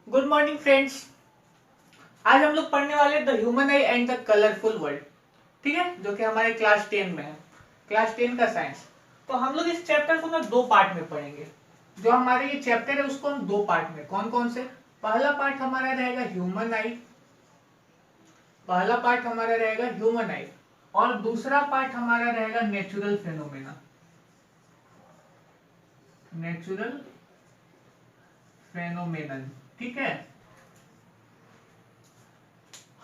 Good morning friends. आज हम लोग पढ़ने वाले the human I and the colourful world. ठीक है, जो कि हमारे क्लास 10 में है, क्लास 10 का साइंस। तो हम लोग इस चैप्टर को ना दो पार्ट में पढ़ेंगे। जो हमारे ये चैप्टर है उसको हम दो पार्ट में, कौन कौन से, पहला पार्ट हमारा रहेगा ह्यूमन आई, पहला पार्ट हमारा रहेगा ह्यूमन आई, और दूसरा पार्ट हमारा रहेगा नेचुरल फेनोमेना, नेचुरल फेनोमेनन। ठीक है,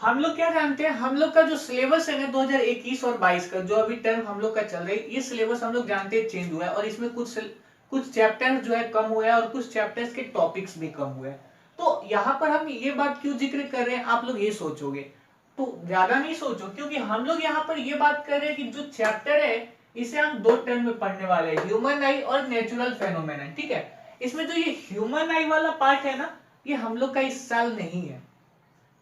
हम लोग क्या जानते हैं, हम लोग का जो सिलेबस है ना 2021 और 22 का, जो अभी टर्म हम लोग का चल रहा है, ये सिलेबस हम लोग जानते हैं चेंज हुआ है, और इसमें कुछ चैप्टर्स जो है कम हुए हैं और कुछ चैप्टर्स के टॉपिक्स भी कम हुए हैं। तो यहाँ पर हम ये बात क्यों जिक्र कर रहे हैं, आप लोग ये सोचोगे, तो ज्यादा नहीं सोचो, क्योंकि हम लोग यहाँ पर ये बात कर रहे हैं कि जो चैप्टर है इसे हम दो टर्म में पढ़ने वाले हैं, ह्यूमन आई और नेचुरल फेनोमेनन। ठीक है, इसमें जो ये ह्यूमन आई वाला पार्ट है ना, ये हम लोग का इस साल नहीं है।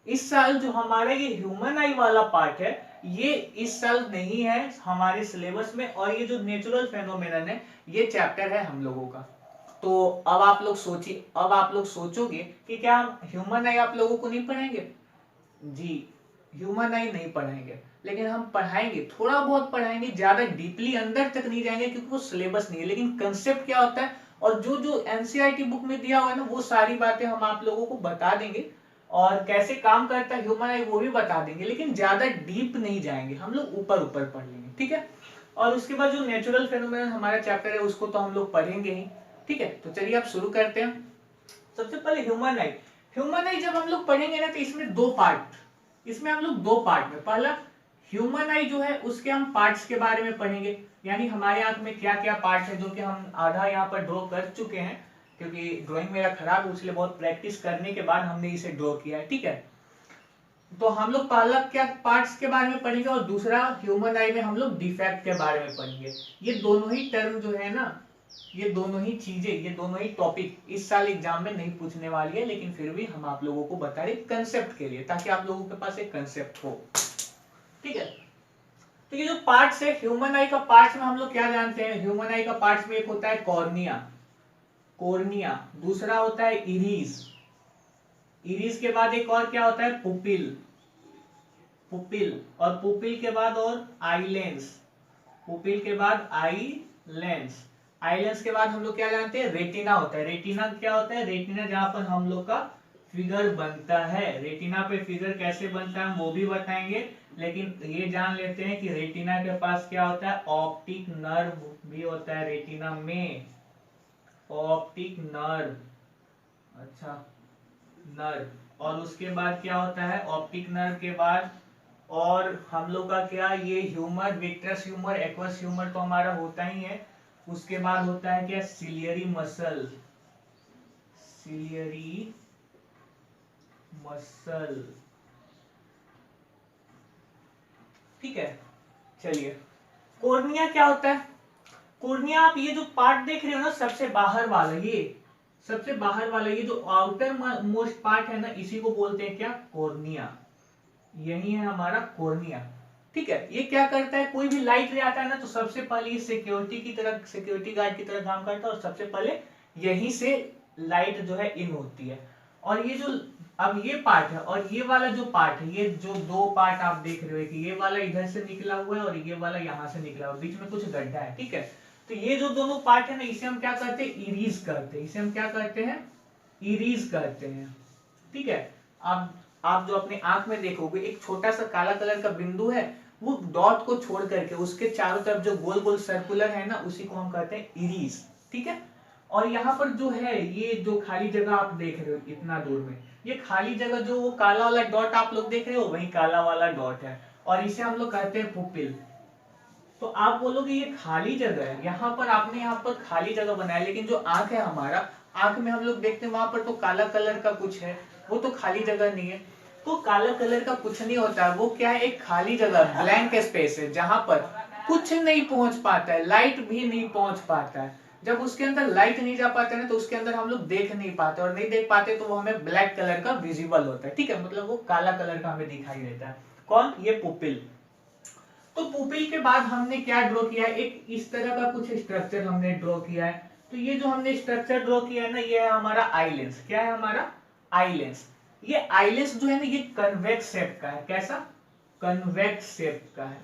इस साल जो हमारा ये ह्यूमन आई वाला पार्ट है, ये इस साल नहीं है हमारे सिलेबस में, और ये जो नेचुरल फेनोमेनन है ये चैप्टर है हम लोगों का। तो अब आप लोग सोचिए, अब आप लोग सोचोगे कि क्या हम ह्यूमन आई आप लोगों को नहीं पढ़ाएंगे? जी, ह्यूमन आई नहीं पढ़ाएंगे, लेकिन हम पढ़ाएंगे, थोड़ा बहुत पढ़ाएंगे, ज्यादा डीपली अंदर तक नहीं जाएंगे, क्योंकि वो सिलेबस नहीं है। लेकिन कंसेप्ट क्या होता है और जो जो एनसीईआरटी बुक में दिया हुआ है ना, वो सारी बातें हम आप लोगों को बता देंगे, और कैसे काम करता है ह्यूमन आई वो भी बता देंगे, लेकिन ज्यादा डीप नहीं जाएंगे, हम लोग ऊपर ऊपर पढ़ लेंगे। ठीक है, और उसके बाद जो नेचुरल फेनोमेनन हमारा चैप्टर है उसको तो हम लोग पढ़ेंगे ही। ठीक है, तो चलिए आप शुरू करते हैं। सबसे पहले ह्यूमन आई। ह्यूमन आई जब हम लोग पढ़ेंगे ना, तो इसमें दो पार्ट, इसमें हम लोग दो पार्ट में, पहला ह्यूमन आई जो है उसके हम पार्ट्स के बारे में पढ़ेंगे, यानी हमारे आंख में क्या क्या पार्ट्स है, जो कि हम आधा यहाँ पर ड्रॉ कर चुके हैं, क्योंकि ड्राइंग मेरा खराब है, इसलिए बहुत प्रैक्टिस करने के बाद हमने इसे ड्रॉ किया है। ठीक है, तो हम लोग पहला क्या पार्ट्स के बारे में पढ़ेंगे, और दूसरा ह्यूमन आई में हम लोग डिफेक्ट के बारे में पढ़ेंगे। ये दोनों ही टर्म जो है ना, ये दोनों ही चीजें, ये दोनों ही टॉपिक इस साल एग्जाम में नहीं पूछने वाली है, लेकिन फिर भी हम आप लोगों को बता रहे कंसेप्ट के लिए, ताकि आप लोगों के पास एक कंसेप्ट हो। ठीक है, तो ये जो पार्ट्स है ह्यूमन आई का, पार्ट्स में हम लोग क्या जानते हैं, ह्यूमन आई का पार्ट्स में एक होता है कॉर्निया, कॉर्निया, दूसरा होता है इरीज, इरीज के बाद एक और क्या होता है, पुपिल, पुपिल, और पुपिल के बाद और आई लेंस, पुपिल के बाद आई लेंस, आई लेंस के बाद हम लोग क्या जानते हैं, रेटिना होता है। रेटिना क्या होता है, रेटिना जहां पर हम लोग का फिगर बनता है, रेटिना पे फिगर कैसे बनता है वो भी बताएंगे, लेकिन ये जान लेते हैं कि रेटिना के पास क्या होता है, ऑप्टिक नर्व भी होता है रेटिना में, ऑप्टिक नर्व, अच्छा नर्व, और उसके बाद क्या होता है, ऑप्टिक नर्व के बाद और हम लोग का क्या, ये humour, vitreous humour, aqueous humour तो हमारा होता ही है। उसके बाद होता है क्या, सिलियरी मसल, सिलियरी मसल। ठीक है, चलिए, कोर्निया क्या होता है, कोर्निया, आप ये जो पार्ट देख रहे हो ना, सबसे बाहर वाला, ये सबसे बाहर वाला, ये जो आउटर मोस्ट पार्ट है ना, इसी को बोलते हैं क्या, कोर्निया, यही है हमारा कोर्निया। ठीक है, ये क्या करता है, कोई भी लाइट रे आता है ना, तो सबसे पहले ये सिक्योरिटी की तरह, सिक्योरिटी गार्ड की तरह काम करता है, और सबसे पहले यहीं से लाइट जो है इन होती है। और ये जो अब ये पार्ट है और ये वाला जो पार्ट है, ये जो दो पार्ट आप देख रहे हो कि ये वाला इधर से निकला हुआ है और ये वाला यहाँ से निकला हुआ है, बीच में कुछ गड्ढा है। ठीक है, तो ये जो दोनों पार्ट है ना, इसे हम क्या करते हैं, इरीज करते हैं, इसे हम क्या करते हैं, इरीज करते हैं। ठीक है, आप जो अपने आंख में देखोगे, एक छोटा सा काला कलर का बिंदु है, वो डॉट को छोड़ करके उसके चारों तरफ जो गोल गोल सर्कुलर है ना, उसी को हम कहते हैं इरीज। ठीक है, और यहाँ पर जो है, ये जो खाली जगह आप देख रहे हो इतना दूर में, ये खाली जगह जो वो काला वाला डॉट आप लोग देख रहे हो, वही काला वाला डॉट है, और इसे हम लोग कहते हैं पुपिल। तो आप बोलोगे ये खाली जगह है, यहाँ पर आपने यहाँ पर खाली जगह बनाया, लेकिन जो आंख है हमारा, आंख में हम लोग देखते हैं वहां पर तो काला कलर का कुछ है, वो तो खाली जगह नहीं है। तो काला कलर का कुछ नहीं होता है, वो क्या है, एक खाली जगह, ब्लैंक स्पेस है, जहां पर कुछ नहीं पहुंच पाता है, लाइट भी नहीं पहुंच पाता है। जब उसके अंदर लाइट नहीं जा पाता है ना, तो उसके अंदर हम लोग देख नहीं पाते, और नहीं देख पाते तो वो हमें ब्लैक कलर का विजिबल होता है। ठीक है, मतलब वो काला कलर का हमें दिखाई देता है। कौन, ये पुपिल। तो पुपिल के बाद हमने क्या ड्रॉ किया है, एक इस तरह का कुछ स्ट्रक्चर हमने ड्रॉ किया है। तो ये जो हमने स्ट्रक्चर ड्रॉ किया है ना, ये है हमारा आई लेंस। क्या है हमारा आई लेंस। ये आई लेंस जो है ना ये कन्वेक्स शेप का है। कैसा? कन्वेक्स शेप का है।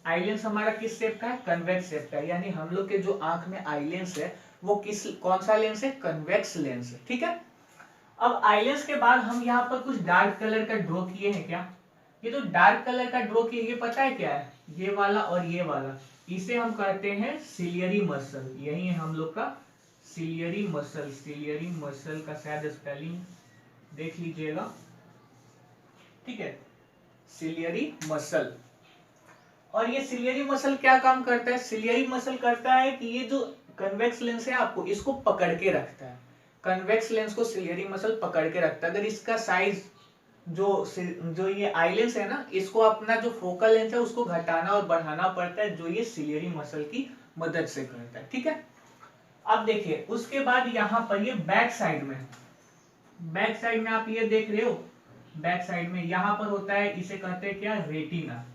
आई लेंस हमारा किस शेप का है? कन्वेक्स शेप का है। यानी हम लोग के जो आंख में आई लेंस है वो कौन सा लेंस है? कन्वेक्स लेंस है। ठीक है। अब आई लेंस के बाद हम यहाँ पर कुछ डार्क कलर का ड्रॉ किए हैं। क्या ये जो डार्क कलर का ड्रॉ किए ये पता है क्या है? ये वाला और ये वाला, इसे हम कहते हैं सिलियरी मसल। यही है हम लोग का सिलियरी मसल। सिलियरी मसल का शायद स्पेलिंग देख लीजिएगा। ठीक है, सिलियरी मसल। और ये सिलियरी मसल क्या काम करता है? सिलियरी मसल करता है कि ये जो कन्वेक्स लेंस है आपको इसको पकड़ के रखता है। कन्वेक्स लेंस को सिलियरी मसल पकड़ के रखता है। अगर इसका साइज जो ये आई लेंस है ना, इसको अपना जो फोकल लेंथ है उसको घटाना और बढ़ाना पड़ता है, जो ये सिलियरी मसल की मदद से करता है। ठीक है। अब देखिए उसके बाद यहाँ पर ये बैक साइड में आप ये देख रहे हो, बैक साइड में यहाँ पर होता है, इसे कहते हैं क्या? रेटिना।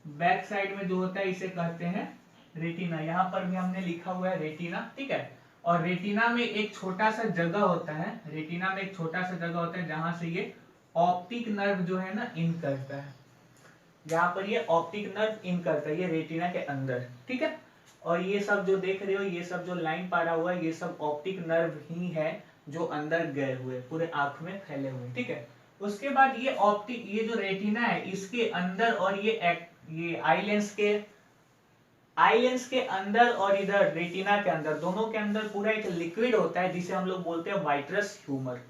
बैक साइड में जो होता है इसे कहते हैं रेटिना। यहाँ पर भी हमने लिखा हुआ है रेटिना। ठीक है। और रेटिना में एक छोटा सा जगह होता है, रेटिना में एक छोटा सा जगह होता है जहां से ये ऑप्टिक नर्व जो है ना इन करता है। यहाँ पर ये ऑप्टिक नर्व इन करता है, ये रेटिना के अंदर। ठीक है। और ये सब जो देख रहे हो, ये सब जो लाइन पारा हुआ है, ये सब ऑप्टिक नर्व ही है जो अंदर गए हुए पूरे आंख में फैले हुए। ठीक है। उसके बाद ये जो रेटिना है इसके अंदर और ये आई लेंस के अंदर और इधर रेटिना के अंदर, दोनों के अंदर पूरा एक लिक्विड होता है जिसे हम लोग बोलते हैं वाइट्रस ह्यूमर।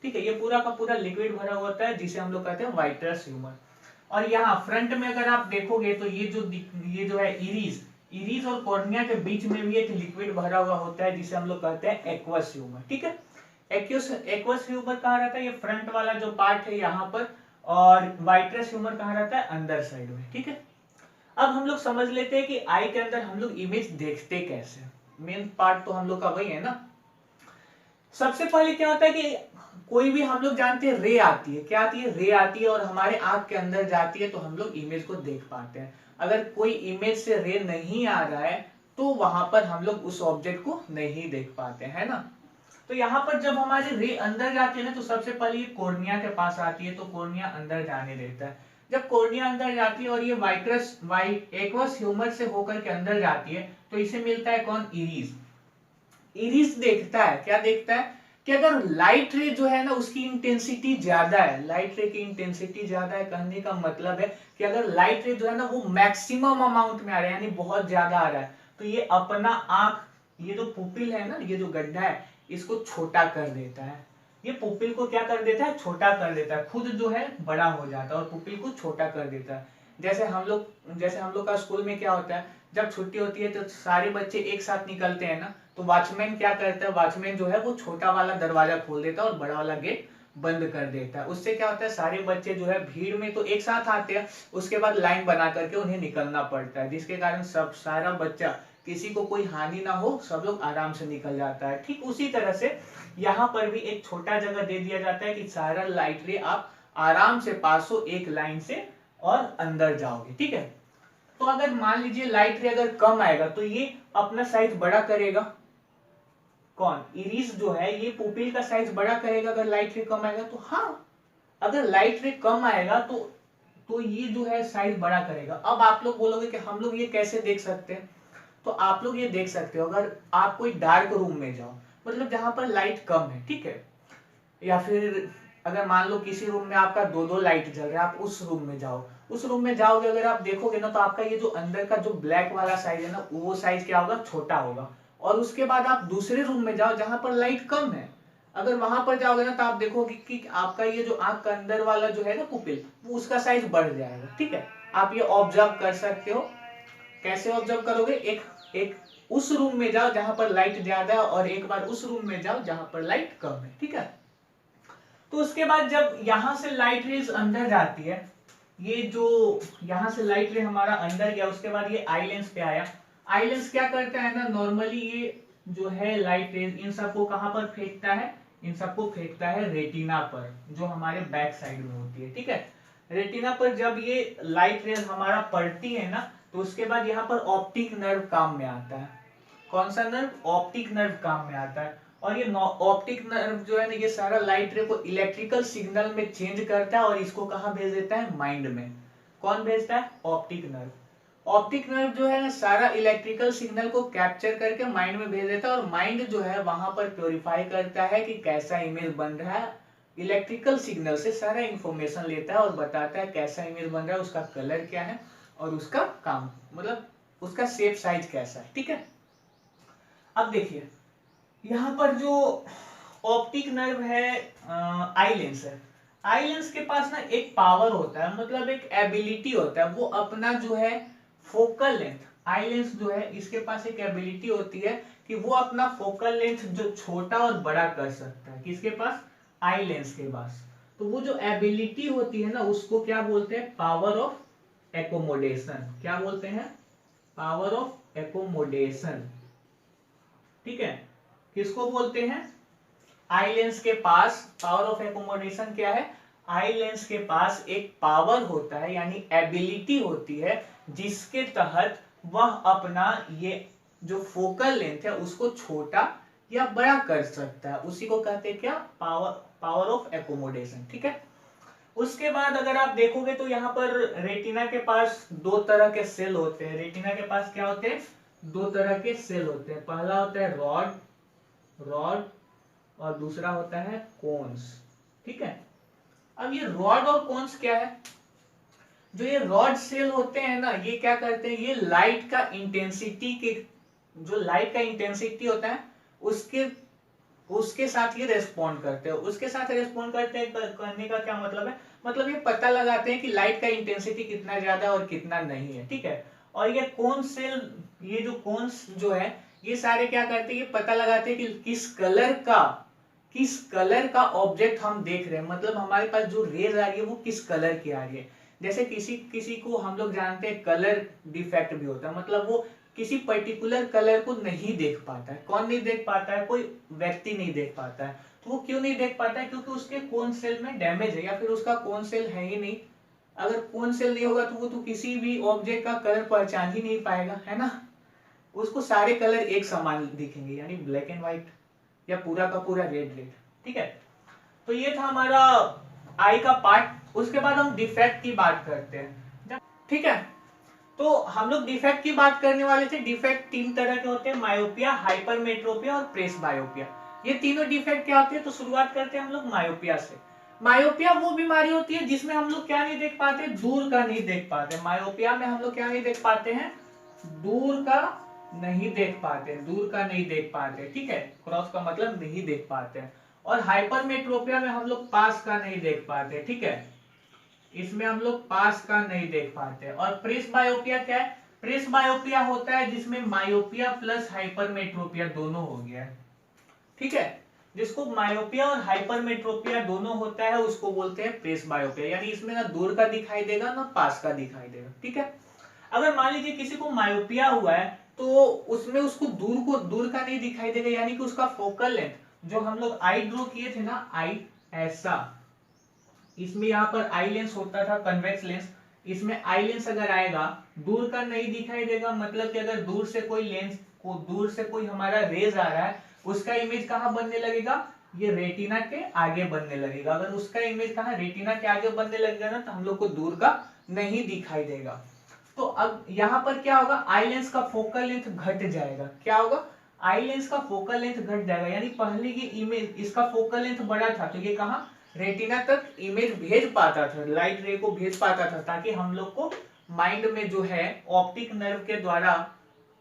ठीक है। ये पूरा का पूरा लिक्विड भरा हुआ होता है जिसे हम लोग कहते हैं वाइट्रस ह्यूमर। और यहाँ फ्रंट में अगर आप देखोगे तो ये जो है इरिस और कॉर्निया के बीच में भी एक लिक्विड भरा हुआ होता है जिसे हम लोग कहते हैं एक्वस ह्यूमर। ठीक है। एक्वस ह्यूमर कहाँ रहता है? ये फ्रंट वाला जो पार्ट है यहाँ पर। और वाइट्रस ह्यूमर कहाँ रहता है? अंदर साइड में। ठीक है। अब हम लोग समझ लेते हैं कि आई के अंदर हम लोग इमेज देखते कैसे। मेन पार्ट तो हम लोग का वही है ना। सबसे पहले क्या होता है कि कोई भी हम लोग जानते हैं रे आती है। क्या आती है? रे आती है और हमारे आंख के अंदर जाती है तो हम लोग इमेज को देख पाते हैं। अगर कोई इमेज से रे नहीं आ रहा है तो वहां पर हम लोग उस ऑब्जेक्ट को नहीं देख पाते हैं ना। तो यहाँ पर जब हमारी रे अंदर जाती है ना तो सबसे पहले ये कॉर्निया के पास आती है, तो कॉर्निया अंदर जाने देता है। जब कॉर्निया अंदर जाती है और ये एक्वस ह्यूमर से होकर के अंदर जाती है तो इसे मिलता है कौन? इरिस। इरिस देखता है, क्या देखता है? कि अगर लाइट रे जो है ना उसकी इंटेंसिटी ज्यादा है, लाइट रे की इंटेंसिटी ज्यादा है, कहने का मतलब है कि अगर लाइट रे जो है ना वो मैक्सिमम अमाउंट में आ रहा है, यानी बहुत ज्यादा आ रहा है, तो ये अपना आंख, ये जो पुपिल है ना, ये जो गड्ढा है, इसको छोटा कर देता है। ये पुपिल को क्या कर देता है? छोटा कर देता है। खुद जो है बड़ा हो जाता है और पुपिल को छोटा कर देता है। जैसे हम लोग का स्कूल में क्या होता है, जब छुट्टी होती है तो सारे बच्चे एक साथ निकलते हैं ना, तो वॉचमैन क्या करता है? वॉचमैन जो है वो छोटा वाला दरवाजा खोल देता है और बड़ा वाला गेट बंद कर देता है। उससे क्या होता है, सारे बच्चे जो है भीड़ में तो एक साथ आते हैं, उसके बाद लाइन बना करके उन्हें निकलना पड़ता है, जिसके कारण सारा बच्चा, किसी को कोई हानि ना हो, सब लोग आराम से निकल जाता है। ठीक उसी तरह से यहाँ पर भी एक छोटा जगह दे दिया जाता है कि सारा लाइट रे आप आराम से पास हो एक लाइन से और अंदर जाओगे। ठीक है। तो अगर मान लीजिए लाइट रे अगर कम आएगा तो ये अपना साइज बड़ा करेगा। कौन? इरिस जो है ये पुपिल का साइज बड़ा करेगा अगर लाइट रे कम आएगा तो। हाँ, अगर लाइट रे कम आएगा तो ये जो है साइज बड़ा करेगा। अब आप लोग बोलोगे कि हम लोग ये कैसे देख सकते हैं? तो आप लोग ये देख सकते हो, अगर आप कोई डार्क रूम में जाओ, मतलब जहां पर लाइट कम है, ठीक है, या फिर अगर मान लो किसी रूम में आपका दो लाइट जल रहा है, आप उस रूम में जाओ, उस रूम में जाओगे, अगर आप देखोगे ना तो आपका ये जो अंदर का जो ब्लैक वाला साइज है ना, वो साइज क्या होगा? छोटा होगा। और उसके बाद आप दूसरे रूम में जाओ जहां पर लाइट कम है, अगर वहां पर जाओगे ना तो आप देखोगे कि आपका ये जो आंख का अंदर वाला जो है ना पुपिल, वो उसका साइज बढ़ जाएगा। ठीक है। आप ये ऑब्जर्व कर सकते हो। कैसे ऑब्जर्व करोगे? एक उस रूम में जाओ जहां पर लाइट ज्यादा है और एक बार उस रूम में जाओ जहां पर लाइट कम है। ठीक है। तो उसके बाद जब यहां से लाइट रेज अंदर जाती है, ये जो यहां से लाइट रे हमारा अंदर गया, उसके बाद ये आई लेंस पे आया। आई लेंस क्या करता है ना, नॉर्मली ये जो है लाइट रेज इन सबको कहां पर फेंकता है? इन सबको फेंकता है रेटिना पर, जो हमारे बैक साइड में होती है। ठीक है। रेटिना पर जब ये लाइट रेज हमारा पड़ती है ना, तो उसके बाद यहाँ पर ऑप्टिक नर्व काम में आता है। कौन सा नर्व? ऑप्टिक नर्व काम में आता है। और ये ऑप्टिक नर्व जो है ना ये सारा लाइट रे को इलेक्ट्रिकल सिग्नल में चेंज करता है और इसको कहाँ भेज देता है, माइंड में। कौन भेजता है, ऑप्टिक नर्व। ऑप्टिक नर्व जो है ना सारा इलेक्ट्रिकल सिग्नल को कैप्चर करके माइंड में भेज देता है और माइंड जो है वहां पर प्योरीफाई करता है कि कैसा इमेज बन रहा है। इलेक्ट्रिकल सिग्नल से सारा इंफॉर्मेशन लेता है और बताता है कैसा इमेज बन रहा है, उसका कलर क्या है और उसका काम मतलब उसका शेप साइज कैसा है। ठीक है, अब देखिए यहाँ पर जो ऑप्टिक नर्व है आई लेंस है, आई लेंस के पास ना एक पावर होता है, मतलब एक एबिलिटी होता है, वो अपना जो है फोकल लेंथ, आई लेंस जो है इसके पास एक एबिलिटी होती है कि वो अपना फोकल लेंथ जो छोटा और बड़ा कर सकता है। किसके पास, आई लेंस के पास। तो वो जो एबिलिटी होती है ना उसको क्या बोलते हैं, पावर ऑफ एकोमोडेशन। क्या बोलते हैं, पावर ऑफ एकोमोडेशन। ठीक है, किसको बोलते हैं, आई लेंस के पास पावर ऑफ एकोमोडेशन क्या है, आई लेंस के पास एक पावर होता है यानी एबिलिटी होती है जिसके तहत वह अपना ये जो फोकल लेंथ है उसको छोटा या बड़ा कर सकता है, उसी को कहते हैं क्या, पावर ऑफ एकोमोडेशन। ठीक है, उसके बाद अगर आप देखोगे तो यहाँ पर रेटिना के पास दो तरह के सेल होते हैं। रेटिना के पास क्या होते हैं, दो तरह के सेल होते हैं। पहला होता है रॉड और दूसरा होता है कोन्स। ठीक है, अब ये रॉड और कोन्स क्या है, जो ये रॉड सेल होते हैं ना ये क्या करते हैं, ये लाइट का इंटेंसिटी के जो लाइट का इंटेंसिटी होता है उसके साथ ये रेस्पॉन्ड करते हैं। उसके साथ रेस्पॉन्ड करते हैं करने का क्या मतलब है, मतलब ये पता लगाते हैं कि लाइट का इंटेंसिटी कितना ज्यादा और कितना नहीं है। ठीक है, और ये कोन सेल, ये जो कोन्स जो है ये सारे क्या करते हैं, ये पता लगाते हैं कि किस कलर का ऑब्जेक्ट हम देख रहे हैं, मतलब हमारे पास जो रेज आ रही है वो किस कलर की आ रही है। जैसे किसी किसी को हम लोग जानते हैं कलर डिफेक्ट भी होता है, मतलब वो किसी पर्टिकुलर कलर को नहीं देख पाता है। कौन नहीं देख पाता है, कोई व्यक्ति नहीं देख पाता है। तो वो क्यों नहीं देख पाता है, क्योंकि उसके कोन सेल में डैमेज है या फिर उसका कोन सेल है ही नहीं। अगर कोन सेल नहीं होगा तो वो तो किसी भी ऑब्जेक्ट का कलर पहचान ही नहीं पाएगा, है ना। उसको सारे कलर एक समान दिखेंगे यानी ब्लैक एंड व्हाइट या पूरा का पूरा रेड। ठीक है, तो ये था हमारा आई का पार्ट। उसके बाद हम डिफेक्ट की बात करते हैं। ठीक है, तो हम लोग डिफेक्ट की बात करने वाले थे। डिफेक्ट तीन तरह के होते हैं, मायोपिया, हाइपरमेट्रोपिया और प्रेस बायोपिया। ये तीनों डिफेक्ट क्या होते हैं, तो शुरुआत करते हैं हम लोग मायोपिया से। मायोपिया वो बीमारी होती है जिसमें हम लोग क्या नहीं देख पाते, दूर का नहीं देख पाते। मायोपिया में हम लोग क्या नहीं देख पाते हैं, दूर का नहीं देख पाते, दूर का नहीं देख पाते। ठीक है, क्रॉस का मतलब नहीं देख पाते। और हाइपरमेट्रोपिया में हम लोग पास का नहीं देख पाते। ठीक है, इसमें हम लोग पास का नहीं देख पाते। और प्रेस बायोपिया क्या है, प्रेस बायोपिया होता है जिसमें मायोपिया प्लस हाइपरमेट्रोपिया दोनों हो गया है। ठीक है, जिसको मायोपिया और हाइपरमेट्रोपिया दोनों होता है उसको बोलते हैं प्रेस बायोपिया, यानी इसमें ना दूर का दिखाई देगा ना पास का दिखाई देगा। ठीक है, अगर मान लीजिए किसी को मायोपिया हुआ है तो उसमें उसको दूर का नहीं दिखाई देगा, यानी कि उसका फोकल लेंथ जो हम लोग आई ड्रॉ किए थे ना, आई ऐसा, इसमें यहाँ पर आई लेंस होता था कन्वेक्स लेंस, इसमें आई लेंस अगर आएगा दूर का नहीं दिखाई देगा, मतलब कि अगर दूर से कोई लेंस को, दूर से कोई हमारा रेज आ रहा है उसका इमेज कहाँ बनने लगेगा, ये रेटिना के आगे बनने लगेगा। अगर उसका इमेज कहाँ, रेटिना के आगे बनने लगेगा ना, तो हम लोग को दूर का नहीं दिखाई देगा। तो अब यहाँ पर क्या होगा, आई लेंस का फोकल लेंथ घट जाएगा। क्या होगा, आई लेंस का फोकल लेंथ घट जाएगा, यानी पहले ये इमेज इसका फोकल लेंथ बड़ा था तो ये कहाँ, रेटिना तक इमेज भेज पाता था, लाइट रे को भेज पाता था, ताकि हम लोग को माइंड में जो है ऑप्टिक नर्व के द्वारा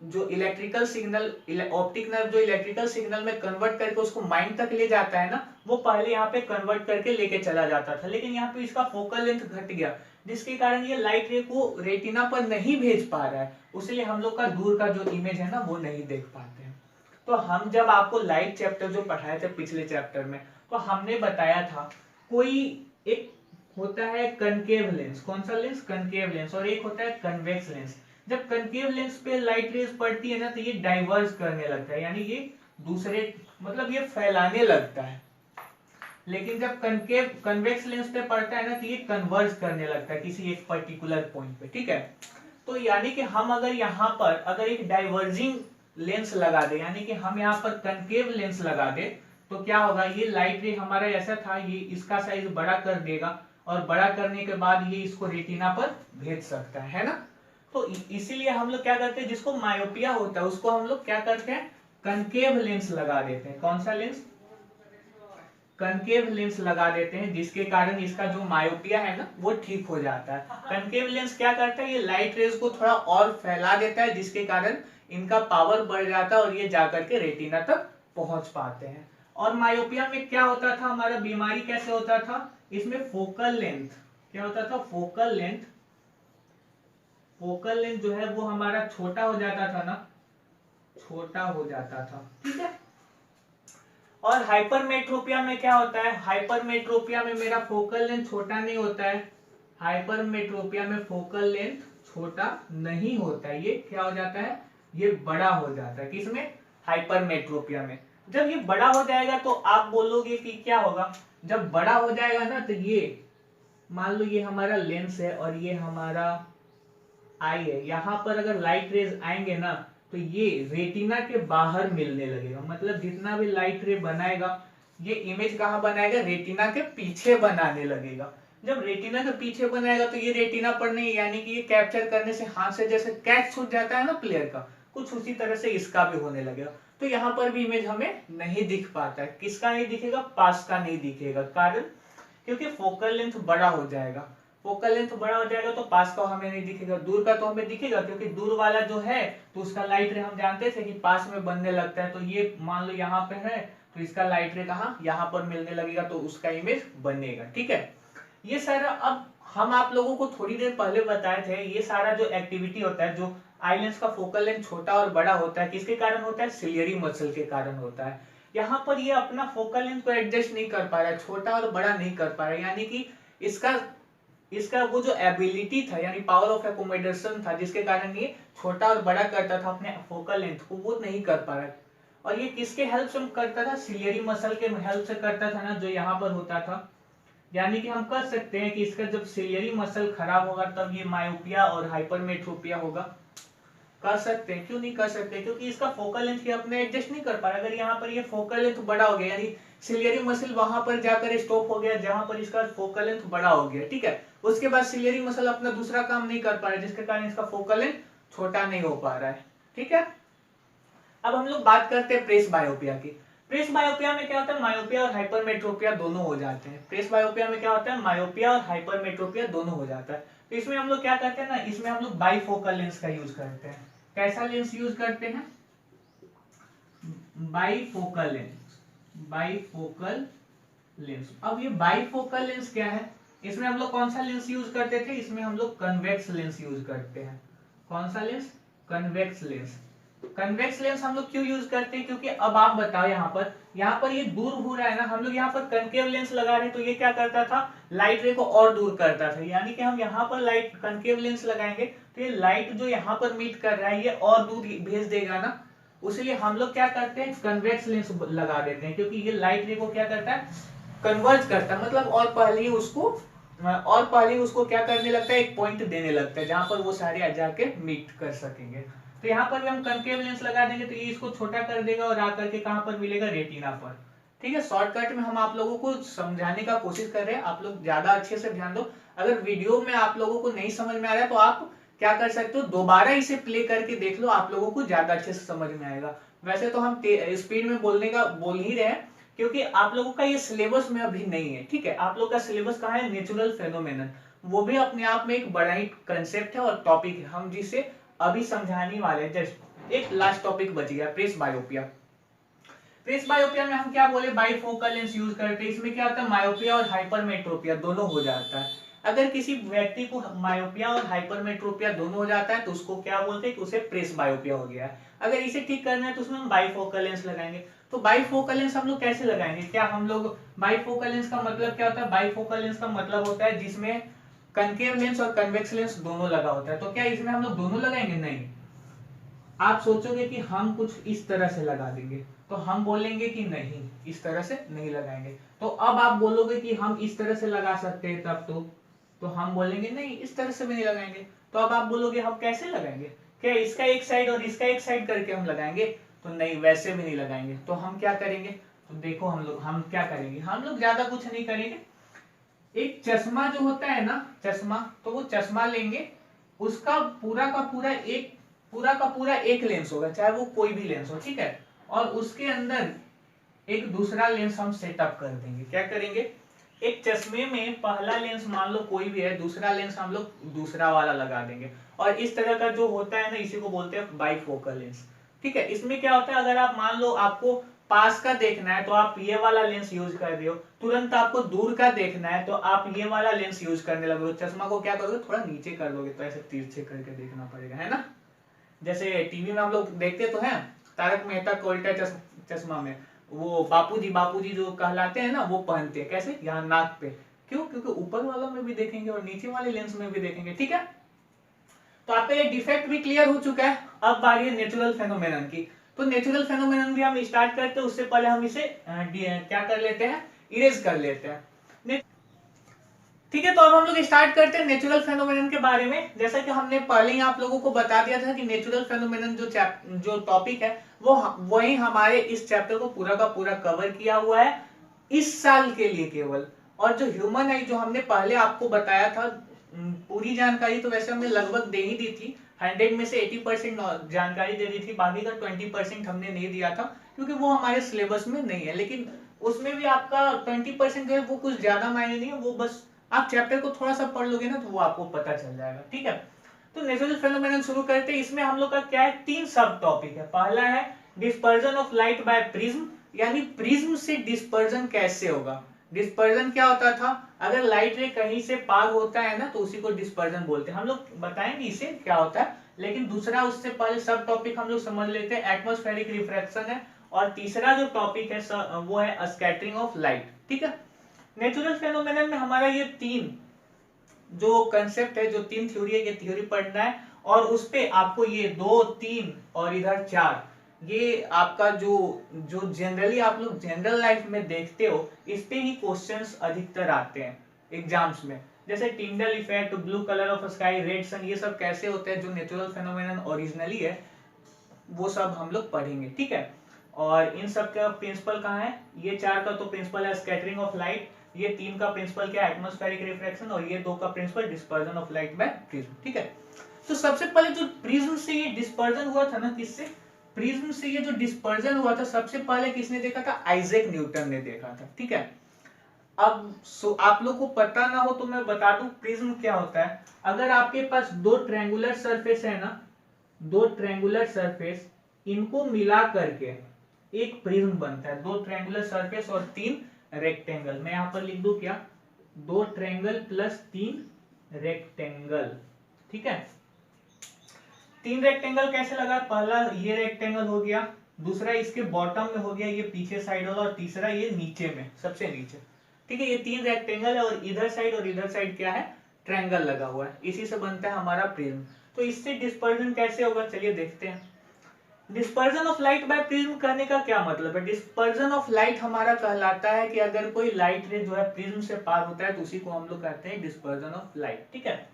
जो इलेक्ट्रिकल सिग्नल, ऑप्टिक नर्व जो इलेक्ट्रिकल सिग्नल में कन्वर्ट करके उसको माइंड तक ले जाता है ना, वो पहले यहाँ पे कन्वर्ट करके लेके चला जाता था। लेकिन यहाँ पे इसका फोकल लेंथ घट गया जिसके कारण ये लाइट रे को रेटिना पर नहीं भेज पा रहा है, इसलिए हम लोग का दूर का जो इमेज है ना वो नहीं देख पाते हैं। तो हम जब आपको लाइट चैप्टर जो पढ़ाए थे पिछले चैप्टर में, तो हमने बताया था कोई एक होता है कनकेव लेंस, कौन सा लेंस, कनकेव लेंस, और एक होता है कन्वेक्स लेंस। जब कनकेव लेंस पे लाइट रेज पड़ती है ना तो ये डाइवर्ज करने लगता है, यानी ये दूसरे मतलब ये फैलाने लगता है। लेकिन जब कन्वेक्स लेंस पे पड़ता है ना तो ये कन्वर्ज करने लगता है किसी एक पर्टिकुलर पॉइंट पे। ठीक है, तो यानी कि हम अगर यहाँ पर अगर एक डाइवर्जिंग लेंस लगा दे, यानी कि हम यहाँ पर कनकेव लेंस लगा दे, तो क्या होगा, ये लाइट रे हमारा ऐसा था, ये इसका साइज बड़ा कर देगा और बड़ा करने के बाद ये इसको रेटिना पर भेज सकता है ना। तो इसीलिए हम लोग क्या करते हैं, जिसको मायोपिया होता है उसको हम लोग क्या करते हैं, कनकेव लेंस लगा देते हैं। कौन सा लेंस, कनकेव लेंस लगा देते हैं, जिसके कारण इसका जो मायोपिया है ना वो ठीक हो जाता है। कनकेव लेंस क्या करता है, ये लाइट रेज को थोड़ा और फैला देता है, जिसके कारण इनका पावर बढ़ जाता है और ये जाकर के रेटिना तक पहुंच पाते हैं। और मायोपिया में क्या होता था, हमारा बीमारी कैसे होता था, इसमें फोकल लेंथ क्या होता था, फोकल लेंथ जो है वो हमारा छोटा हो जाता था ना, छोटा हो जाता था, ठीक है। और हाइपरमेट्रोपिया में क्या होता है, हाइपरमेट्रोपिया में मेरा फोकल लेंथ छोटा नहीं होता है, हाइपरमेट्रोपिया में फोकल लेंथ छोटा नहीं होता है, ये क्या हो जाता है, ये बड़ा हो जाता है। किसमें, हाइपरमेट्रोपिया में। जब ये बड़ा हो जाएगा तो आप बोलोगे कि क्या होगा, जब बड़ा हो जाएगा ना तो ये मान लो ये हमारा लेंस है और ये हमारा आई है, यहाँ पर अगर लाइट रेज आएंगे ना तो ये रेटिना के बाहर मिलने लगेगा, मतलब जितना भी लाइट रे बनाएगा ये इमेज कहाँ बनाएगा, रेटिना के पीछे बनाने लगेगा। जब रेटिना के पीछे बनाएगा तो ये रेटिना पर नहीं, यानी कि ये कैप्चर करने से हाथ से जैसे कैच छूट जाता है ना प्लेयर का, कुछ उसी तरह से इसका भी होने लगेगा। तो यहाँ पर भी इमेज हमें नहीं दिख पाता है। किसका नहीं दिखेगा, पास का नहीं दिखेगा, कारण क्योंकि फोकल लेंथ बड़ा हो जाएगा। फोकल लेंथ बड़ा हो जाएगा तो पास का हमें नहीं दिखेगा, दूर का तो हमें दिखेगा, क्योंकि दूर वाला जो है तो उसका लाइट रे हम जानते थे कि पास में बनने लगता है। तो ये मान लो यहाँ पे है तो इसका लाइट रे कहाँ, यहाँ पर मिलने लगेगा, तो उसका इमेज बनेगा, ठीक है। ये सारा अब हम आप लोगों को थोड़ी देर पहले बताए थे, ये सारा जो एक्टिविटी होता है, जो आई लेंस का फोकल लेंथ छोटा और बड़ा होता है, किसके कारण होता है, सिलियरी मसल के कारण होता है। यहाँ पर ये अपना फोकल लेंथ को एडजस्ट नहीं कर पा रहा है, छोटा और बड़ा नहीं कर पा रहा है, यानी कि इसका इसका वो जो एबिलिटी था, यानी पावर ऑफ एकोमोडेशन था, जिसके कारण ये छोटा और बड़ा करता था अपने फोकल लेंथ को, वो नहीं कर पा रहा है। और ये किसके हेल्प से करता था, सिलियरी मसल के हेल्प से करता था ना, जो यहाँ पर होता था। यानी कि हम कह सकते हैं कि इसका जब सिलियरी मसल खराब होगा तब ये मायोपिया और हाइपरमेट्रोपिया होगा। कर सकते हैं, क्यों नहीं कर सकते, क्योंकि इसका फोकल लेंथ ये अपने एडजस्ट नहीं कर पा रहा। अगर यहाँ पर ये फोकल लेंथ बड़ा हो गया, यानी सिलियरी मसल वहां पर जाकर स्टॉप हो गया जहां पर इसका फोकल लेंथ बड़ा हो गया, ठीक है। उसके बाद सिलियरी मसल अपना दूसरा काम नहीं कर पा रहा है, जिसके कारण इसका फोकल लेंथ छोटा नहीं हो पा रहा है, ठीक है। अब हम लोग बात करते हैं प्रेस बायोपिया की। प्रेस बायोपिया में क्या होता है, मायोपिया और हाइपरमेट्रोपिया दोनों हो जाते हैं। प्रेस बायोपिया में क्या होता है, मायोपिया और हाइपरमेट्रोपिया दोनों हो जाता है। तो इसमें हम लोग क्या करते हैं ना, इसमें हम लोग बाईफोकल लेंस का यूज करते हैं। कैसा लेंस यूज करते हैं, बाईफोकल लेंस, बाईफोकल लेंस। अब ये बाईफोकल लेंस क्या है, इसमें हम लोग कौन सा लेंस यूज करते थे, इसमें हम लोग कन्वेक्स लेंस यूज करते हैं। कौन सा lens, convex lens. Convex lens हम लोग क्यों यूज करते हैं, क्योंकि अब आप बताओ यहाँ पर ये दूर हो रहा है ना, हम लोग यहाँ पर कनकेव लेंस लगा रहे हैं, तो ये क्या करता था, लाइट रे को और दूर करता था। यानी कि हम यहाँ पर लाइट कनकेव लेंस लगाएंगे तो ये लाइट जो यहाँ पर मीट कर रहा है ये और दूर भेज देगा ना, उसलिए हम लोग क्या करते हैं, कन्वेक्स लेंस लगा देते हैं, क्योंकि ये लाइट रे को क्या करता है, कन्वर्ज करता है, मतलब और पहले ही उसको क्या करने लगता है, एक पॉइंट देने लगता है जहां पर वो सारे जाके मीट कर सकेंगे। तो यहाँ पर भी हम कनकेव लेंस लगा देंगे तो ये इसको छोटा कर देगा और आकर के कहां पर मिलेगा, रेटिना पर, ठीक है। शॉर्टकट में हम आप लोगों को समझाने का कोशिश कर रहे हैं, आप लोग ज्यादा अच्छे से ध्यान दो। अगर वीडियो में आप लोगों को नहीं समझ में आ रहा है तो आप क्या कर सकते हो, दोबारा इसे प्ले करके देख लो, आप लोगों को ज्यादा अच्छे से समझ में आएगा। वैसे तो हम स्पीड में बोल ही रहे हैं, क्योंकि आप लोगों का ये सिलेबस में अभी नहीं है, ठीक है। आप लोग का सिलेबस कहाँ है, नेचुरल फेनोमेनन, वो भी अपने आप में एक बड़ा ही कंसेप्ट है और टॉपिक है, हम जिसे अभी समझाने वाले हैं। जस्ट एक लास्ट टॉपिक बच गया, प्रेस बायोपिया। प्रेस बायोपिया में हम क्या बोले, बाईफोकल लेंस यूज करते हैं। इसमें क्या होता है, मायोपिया और हाइपरमेट्रोपिया दोनों हो जाता है। अगर किसी व्यक्ति को मायोपिया और हाइपरमेट्रोपिया दोनों हो जाता है तो उसको क्या बोलते हैं कि उसे प्रेस बायोपिया हो गया है। अगर इसे ठीक करना है तो उसमें हम बाईफोकल लेंस लगाएंगे। तो बाईफोकल लेंस हम लोग कैसे लगाएंगे, क्या हम लोग, बाईफोकल लेंस का मतलब क्या होता है, बाईफोकल लेंस का मतलब होता है जिसमें कनकेव लेंस और कन्वेक्स लेंस दोनों लगा होता है। तो क्या इसमें हम लोग दोनों लगाएंगे, नहीं। आप सोचोगे कि हम कुछ इस तरह से लगा देंगे, तो हम बोलेंगे कि नहीं, इस तरह से नहीं लगाएंगे। तो अब आप बोलोगे कि हम इस तरह से लगा सकते हैं, तब तो हम बोलेंगे नहीं, इस तरह से भी नहीं लगाएंगे। तो अब आप बोलोगे हम कैसे लगाएंगे, क्या इसका एक साइड और इसका एक साइड करके हम लगाएंगे? तो नहीं, वैसे भी नहीं लगाएंगे। तो हम क्या करेंगे? तो देखो हम क्या करेंगे, हम लोग ज्यादा कुछ नहीं करेंगे। एक चश्मा जो होता है ना, चश्मा, तो वो चश्मा लेंगे, उसका पूरा का पूरा एक लेंस होगा, चाहे वो कोई भी लेंस हो, ठीक है। और उसके अंदर एक दूसरा लेंस हम सेटअप कर देंगे। क्या करेंगे? एक चश्मे में पहला लेंस मान लो कोई भी है, दूसरा लेंस हम लोग दूसरा वाला लगा देंगे। और इस तरह का जो होता है ना, इसी को बोलते हैं बाइफोकल लेंस, ठीक है। इसमें क्या होता है, अगर आप मान लो आपको पास का देखना है तो आप ये वाला लेंस यूज कर रहे हो, तुरंत आपको दूर का देखना है तो आप ये वाला लेंस यूज करने लगोगे। चश्मा को क्या करोगे, थोड़ा नीचे कर दोगे, तो ऐसे तिरछे करके देखना पड़ेगा, है ना। जैसे टीवी में हम लोग देखते तो हैं, तारक मेहता का उल्टा चश्मा में वो बापूजी जो कहलाते हैं ना, वो पहनते हैं। कैसे? यहाँ नाक पे। क्यों? क्योंकि ऊपर वाला में भी देखेंगे और नीचे वाले लेंस में भी देखेंगे, ठीक है। तो आपका ये डिफेक्ट भी क्लियर हो चुका है। अब बारी है नेचुरल फेनोमेनन की। तो नेचुरल फेनोमेनन भी हम स्टार्ट करते हैं, उससे पहले हम इसे क्या कर लेते हैं, इरेज कर लेते हैं, ठीक है। तो अब हम लोग स्टार्ट करते हैं नेचुरल फेनोमेनन के बारे में। जैसा कि हमने पहले ही आप लोगों को बता दिया था कि नेचुरल फेनोमेनन जो टॉपिक है वो वही हमारे इस चैप्टर को पूरा का पूरा कवर किया हुआ है इस साल के लिए केवल। और जो ह्यूमन है, जो हमने पहले आपको बताया था, पूरी जानकारी तो वैसे हमने लगभग दे ही दी थी। 100 में से 80% जानकारी दे दी थी, बाकी का 20% हमने नहीं दिया था क्योंकि वो हमारे सिलेबस में नहीं है। लेकिन उसमें भी आपका 20% जो है वो कुछ ज्यादा मायने नहीं है, वो बस आप चैप्टर को थोड़ा सा पढ़ लोगे ना तो वो आपको पता चल जाएगा, ठीक है। तो नेचुरल फेनोमेनन शुरू करते हैं। इसमें हम लोग का क्या है, 3 सब टॉपिक है। पहला है dispersion of light by prism, यानी प्रिज्म से डिस्पर्जन कैसे होगा। डिस्पर्जन क्या होता था, अगर लाइट रे कहीं से पार होता है ना तो उसी को डिस्पर्जन बोलते हैं। हम लोग बताएंगे इसे क्या होता है, लेकिन दूसरा उससे पहले सब टॉपिक हम लोग समझ लेते हैं। एटमॉस्फेरिक रिफ्रैक्शन है, और तीसरा जो टॉपिक है वो है स्कैटरिंग ऑफ लाइट, ठीक है। नेचुरल फेनोमेनन में हमारा ये 3 जो कंसेप्ट है, जो 3 थ्योरी है, ये थ्योरी पढ़ना है। और उस पे आपको ये 2, 3 और इधर 4, ये आपका जो जो जनरली आप लोग जनरल लाइफ में देखते हो, इस पे ही क्वेश्चंस अधिकतर आते हैं एग्जाम्स में। जैसे Tyndall effect, blue colour of sky, red sun, ये सब कैसे होते हैं, जो नेचुरल फेनोमेनन ओरिजिनली है, वो सब हम लोग पढ़ेंगे, ठीक है। और इन सब का प्रिंसिपल कहाँ है, ये 4 का तो प्रिंसिपल है स्कैटरिंग ऑफ लाइट, ये 3 का प्रिंसिपल क्या है, एटमॉस्फेरिक रिफ्रैक्शन, और ये 2 का principle dispersion of light by prism, ठीक है। तो सबसे पहले जो प्रिज्म से ये डिस्पर्जन हुआ था ना, किससे, प्रिज्म से ये जो डिस्पर्जन हुआ था, सबसे पहले किसने देखा था, आइजैक न्यूटन ने देखा था, ठीक है। अब आप लोग को पता ना हो तो मैं बता दूं प्रिज्म क्या होता है। अगर आपके पास 2 ट्रायंगुलर सरफेस है ना, 2 ट्रायंगुलर सरफेस, इनको मिला करके एक प्रिज्म बनता है। 2 ट्रायंगुलर सरफेस और 3 रेक्टेंगल, मैं यहां पर लिख दूं क्या, 2 ट्रायंगल प्लस 3 रेक्टेंगल, ठीक है। 3 रेक्टेंगल कैसे लगा, पहला ये रेक्टेंगल हो गया, दूसरा इसके बॉटम में हो गया, ये पीछे साइड वाला, और तीसरा ये नीचे में, सबसे नीचे, ठीक है। ये 3 रेक्टेंगल है, और इधर साइड क्या है, ट्रायंगल लगा हुआ है, इसी से बनता है हमारा प्रिज्म। तो इससे डिस्पर्जन कैसे होगा, चलिए देखते हैं। Dispersion of light by prism करने का क्या मतलब है। डिस्पर्जन ऑफ लाइट हमारा कहलाता है कि अगर कोई लाइट रे जो है प्रिज्म से पार होता है तो उसी को हम लोग कहते हैं डिस्पर्जन ऑफ लाइट, ठीक है।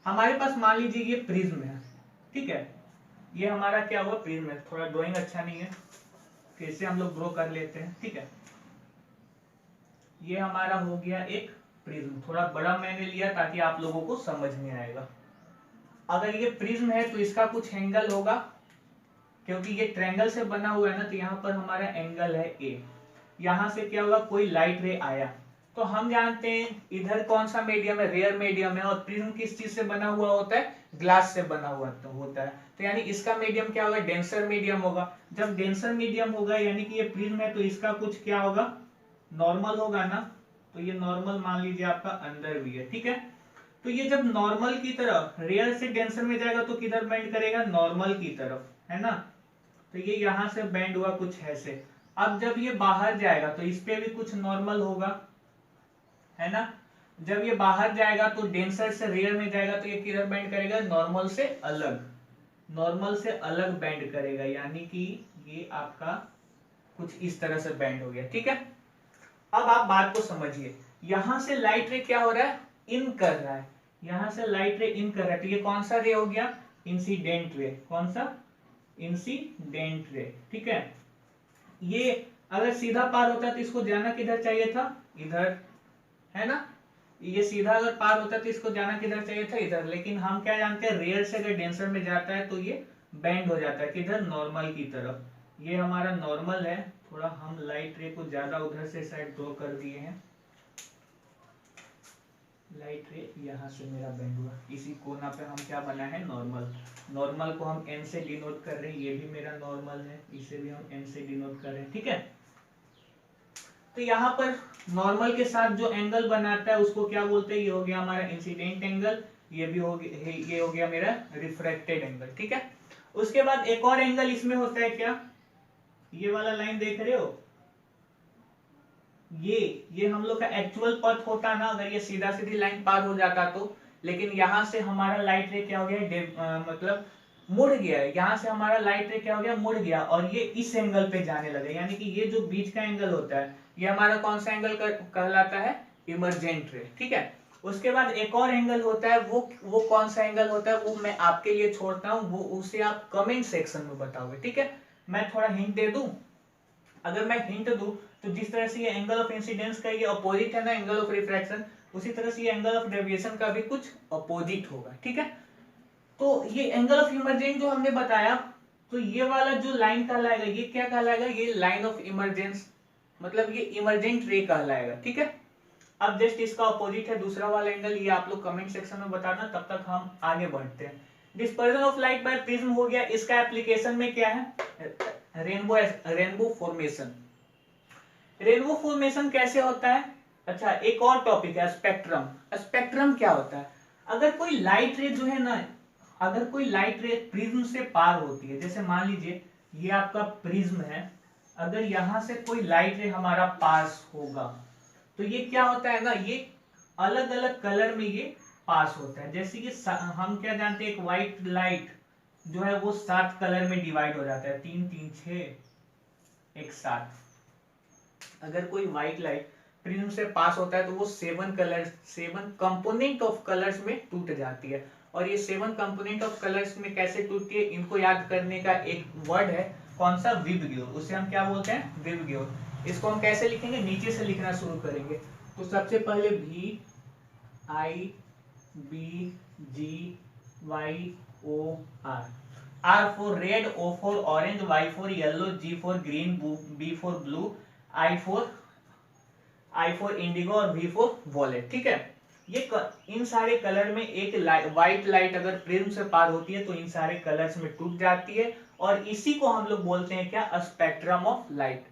हमारे पास मान लीजिए ये प्रिज्म है, ठीक है, ये हमारा क्या हुआ, प्रिज्म है। थोड़ा ड्राइंग अच्छा नहीं है, फिर से हम लोग ड्रॉ कर लेते हैं, ठीक है। ये हमारा हो गया एक प्रिज्म, थोड़ा बड़ा मैंने लिया ताकि आप लोगों को समझ में आएगा। अगर ये प्रिज्म है तो इसका कुछ एंगल होगा, क्योंकि ये ट्रायंगल से बना हुआ है ना, तो यहाँ पर हमारा एंगल है ए। यहाँ से क्या होगा, कोई लाइट रे आया, तो हम जानते हैं इधर कौन सा मीडियम है, रेयर मीडियम है। और प्रिज्म किस चीज से बना हुआ होता है, ग्लास से बना हुआ होता है। तो यानी इसका मीडियम क्या होगा, डेंसर मीडियम होगा। जब डेंसर मीडियम होगा यानी कि ये प्रिज्म है, तो इसका कुछ क्या होगा, नॉर्मल होगा ना। तो ये नॉर्मल मान लीजिए आपका अंदर भी है, ठीक है। तो ये जब नॉर्मल की तरफ, रेयर से डेंसर में जाएगा तो किधर बेंड करेगा, नॉर्मल की तरफ, है ना। तो ये यहां से बेंड हुआ कुछ ऐसे। अब जब ये बाहर जाएगा तो इस पे भी कुछ नॉर्मल होगा, है ना। जब ये बाहर जाएगा तो डेंसर से रेयर में जाएगा तो ये किधर बेंड करेगा, नॉर्मल से अलग, नॉर्मल से अलग बेंड करेगा, यानी कि ये आपका कुछ इस तरह से बेंड हो गया, ठीक है। अब आप बात को समझिए, यहां से लाइट रे क्या हो रहा है, इन कर रहा है, यहां से लाइट रे इन कर रहा है, तो ये कौन सा रे हो गया, इंसिडेंट रे, कौन सा, इंसिडेंट रे, ठीक है। ये अगर सीधा पार होता तो इसको जाना किधर चाहिए था, इधर, है ना। ये सीधा अगर पार होता तो इसको जाना किधर चाहिए था, इधर, लेकिन हम क्या जानते हैं, रेयर से अगर डेंसर में जाता है तो ये बेंड हो जाता है किधर, नॉर्मल की तरफ। ये हमारा नॉर्मल है, थोड़ा हम लाइट रे को ज्यादा उधर से साइड ड्रॉ कर दिए हैं, लाइट रे यहाँ से मेरा बेंड हुआ, इसी कोना पे हम क्या बना है, नॉर्मल। नॉर्मल को हम n से डिनोट कर रहे हैं, ये भी मेरा नॉर्मल है, इसे भी हम n से डिनोट कर रहे हैं, ठीक है। तो यहाँ पर नॉर्मल के साथ जो एंगल बनाता है उसको क्या बोलते हैं, ये हो गया हमारा इंसिडेंट एंगल, ये भी हो गया, ये हो गया मेरा रिफ्रैक्टेड एंगल, ठीक है। उसके बाद एक और एंगल इसमें होता है क्या, ये वाला लाइन देख रहे हो, ये हम लोग का एक्चुअल पथ होता ना, अगर ये सीधा सीधी लाइन पार हो जाता तो, लेकिन यहाँ से हमारा लाइट रे क्या हो गया, मतलब मुड़ गया है, यहाँ से हमारा लाइट रे क्या हो गया, मुड़ गया, और ये इस एंगल पे जाने लगे, यानी कि ये जो बीच का एंगल होता है ये हमारा कौन सा एंगल कहलाता है, इमरजेंट रे, ठीक है। उसके बाद एक और एंगल होता है, वो कौन सा एंगल होता है वो मैं आपके लिए छोड़ता हूँ, वो उसे आप कमेंट सेक्शन में बताओगे, ठीक है। मैं थोड़ा हिंट दे दूं, अगर मैं हिंट दूं तो जिस तरह से ये एंगल ऑफ इंसिडेंस का ये अपोजिट है ना एंगल ऑफ रिफ्रैक्शन, उसी तरह से ये एंगल ऑफ डेविएशन का भी कुछ अपोजिट होगा, ठीक है। तो ये एंगल ऑफ इमरजेंस जो हमने बताया, तो ये वाला जो लाइन कहलाएगा ये क्या कहलाएगा, ये लाइन ऑफ इमरजेंस, मतलब ये इमरजेंट रे कहलाएगा, ठीक है। अब जस्ट इसका अपोजिट है दूसरा वाला एंगल, ये आप लोग कमेंट सेक्शन में बताना, तब तक हम आगे बढ़ते हैं। Dispersion of light by prism हो गया, इसका एप्लीकेशन में क्या है, रेनबो फॉर्मेशन। रेनबो फॉर्मेशन कैसे होता है, अच्छा एक और टॉपिक है स्पेक्ट्रम। स्पेक्ट्रम क्या होता है, अगर कोई लाइट रे जो है ना, अगर कोई लाइट रे प्रिज्म से पार होती है, जैसे मान लीजिए ये आपका प्रिज्म है, अगर यहां से कोई लाइट रे हमारा पास होगा तो ये क्या होता है ना, ये अलग अलग कलर में ये पास होता है। जैसे कि हम क्या जानते हैं, एक व्हाइट लाइट जो है वो 7 कलर में डिवाइड हो जाता है, 3 3 6 एक 7। अगर कोई व्हाइट लाइट प्रिज्म से पास होता है तो वो 7 कंपोनेंट ऑफ कलर्स में टूट जाती है। और ये 7 कंपोनेंट ऑफ कलर्स में कैसे टूटती है, इनको याद करने का एक वर्ड है, कौन सा, विबग्योर, उसे हम क्या बोलते हैं, विबग्योर। इसको हम कैसे लिखेंगे, नीचे से लिखना शुरू करेंगे। तो सबसे पहले VIBGYOR, R for red, O for orange, Y for yellow, G for green, B for blue, I for Indigo और V for वॉलेट, ठीक है। ये इन सारे कलर में एक व्हाइट लाइट अगर प्रिज्म से पार होती है तो इन सारे कलर्स में टूट जाती है, और इसी को हम लोग बोलते हैं क्या, spectrum of light.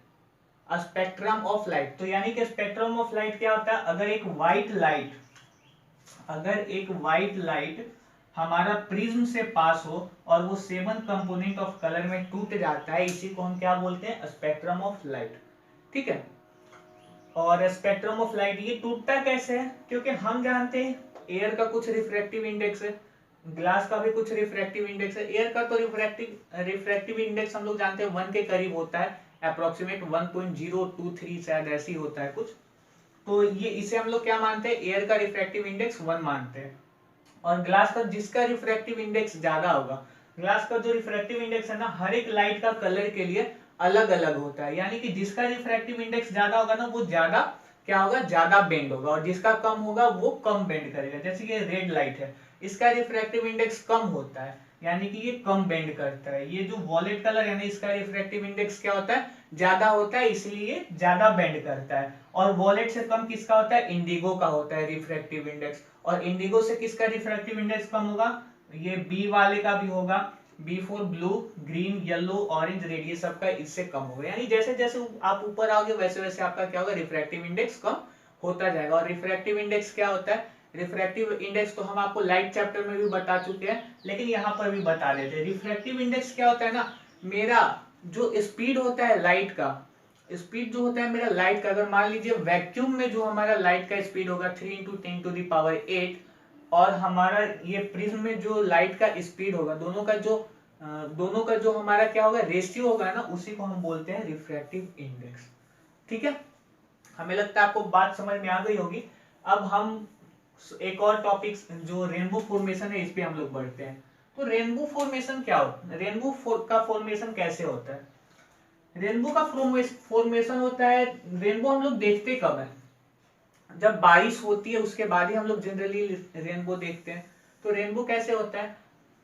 Spectrum of light, तो यानी कि स्पेक्ट्रम ऑफ लाइट क्या होता है, अगर एक व्हाइट लाइट हमारा प्रिज्म से पास हो और वो 7 कंपोनेंट ऑफ कलर में टूट जाता है, इसी को हम क्या बोलते हैं, स्पेक्ट्रम ऑफ लाइट, ठीक है। और स्पेक्ट्रम ऑफ लाइट ये टूटता कैसे है, क्योंकि हम जानते हैं एयर का कुछ रिफ्रैक्टिव इंडेक्स है, ग्लास का भी कुछ रिफ्रैक्टिव इंडेक्स है। एयर का तो रिफ्रैक्टिव इंडेक्स हम लोग जानते हैं 1 के करीब होता है, अप्रोक्सीमेट 1.023 शायद ऐसी होता है कुछ। तो ये इसे हम लोग क्या मानते हैं, एयर का रिफ्रैक्टिव इंडेक्स 1 मानते हैं। और ग्लास का जिसका रिफ्रैक्टिव इंडेक्स ज्यादा होगा, ग्लास का जो रिफ्रैक्टिव इंडेक्स है ना, हर एक लाइट का कलर के लिए अलग अलग होता है, यानी कि जिसका रिफ्रैक्टिव इंडेक्स ज्यादा होगा ना वो ज्यादा क्या होगा, ज्यादा बेंड होगा, और जिसका कम होगा वो कम बेंड करेगा। जैसे कि रेड लाइट है, इसका रिफ्रैक्टिव इंडेक्स कम होता है, यानी कि ये कम बेंड करता है। ये जो वॉलेट कलर है ना, इसका रिफ्रैक्टिव इंडेक्स क्या होता है, ज्यादा होता है, इसलिए ज्यादा बेंड करता है। और वॉलेट से कम किसका होता है, इंडिगो का होता है रिफ्रैक्टिव इंडेक्स। और इंडिगो से किसका रिफ्रैक्टिव इंडेक्स कम होगा, ये बी वाले का भी होगा, b for blue, green, yellow, orange, red, ये सबका इससे कम होगा। यानी जैसे जैसे आप ऊपर आओगे वैसे वैसे आपका क्या होगा, रिफ्रैक्टिव इंडेक्स कम होता जाएगा। और रिफ्रैक्टिव इंडेक्स क्या होता है, रिफ्रैक्टिव इंडेक्स तो हम आपको लाइट चैप्टर में भी बता चुके हैं, लेकिन यहाँ पर भी बता देते हैं। रिफ्रैक्टिव इंडेक्स क्या होता है ना, मेरा जो स्पीड होता है लाइट का, स्पीड जो होता है मेरा लाइट का, अगर मान लीजिए वैक्यूम में जो हमारा लाइट का स्पीड होगा 3 × 10⁸, और हमारा ये प्रिज्म में जो लाइट का स्पीड होगा, दोनों का जो हमारा क्या होगा, रेशियो होगा ना, उसी को हम बोलते हैं रिफ्रैक्टिव इंडेक्स, ठीक है। हमें लगता है आपको बात समझ में आ गई होगी। अब हम एक और टॉपिक जो रेनबो फॉर्मेशन है इस पे हम लोग बढ़ते हैं। तो रेनबो फॉर्मेशन क्या होता है, का फॉर्मेशन कैसे होता है? रेनबो का फॉर्मेशन होता है, रेनबो हम लोग देखते कब है? जब बारिश होती है उसके बाद ही हम लोग जनरली रेनबो देखते हैं। तो रेनबो कैसे होता है?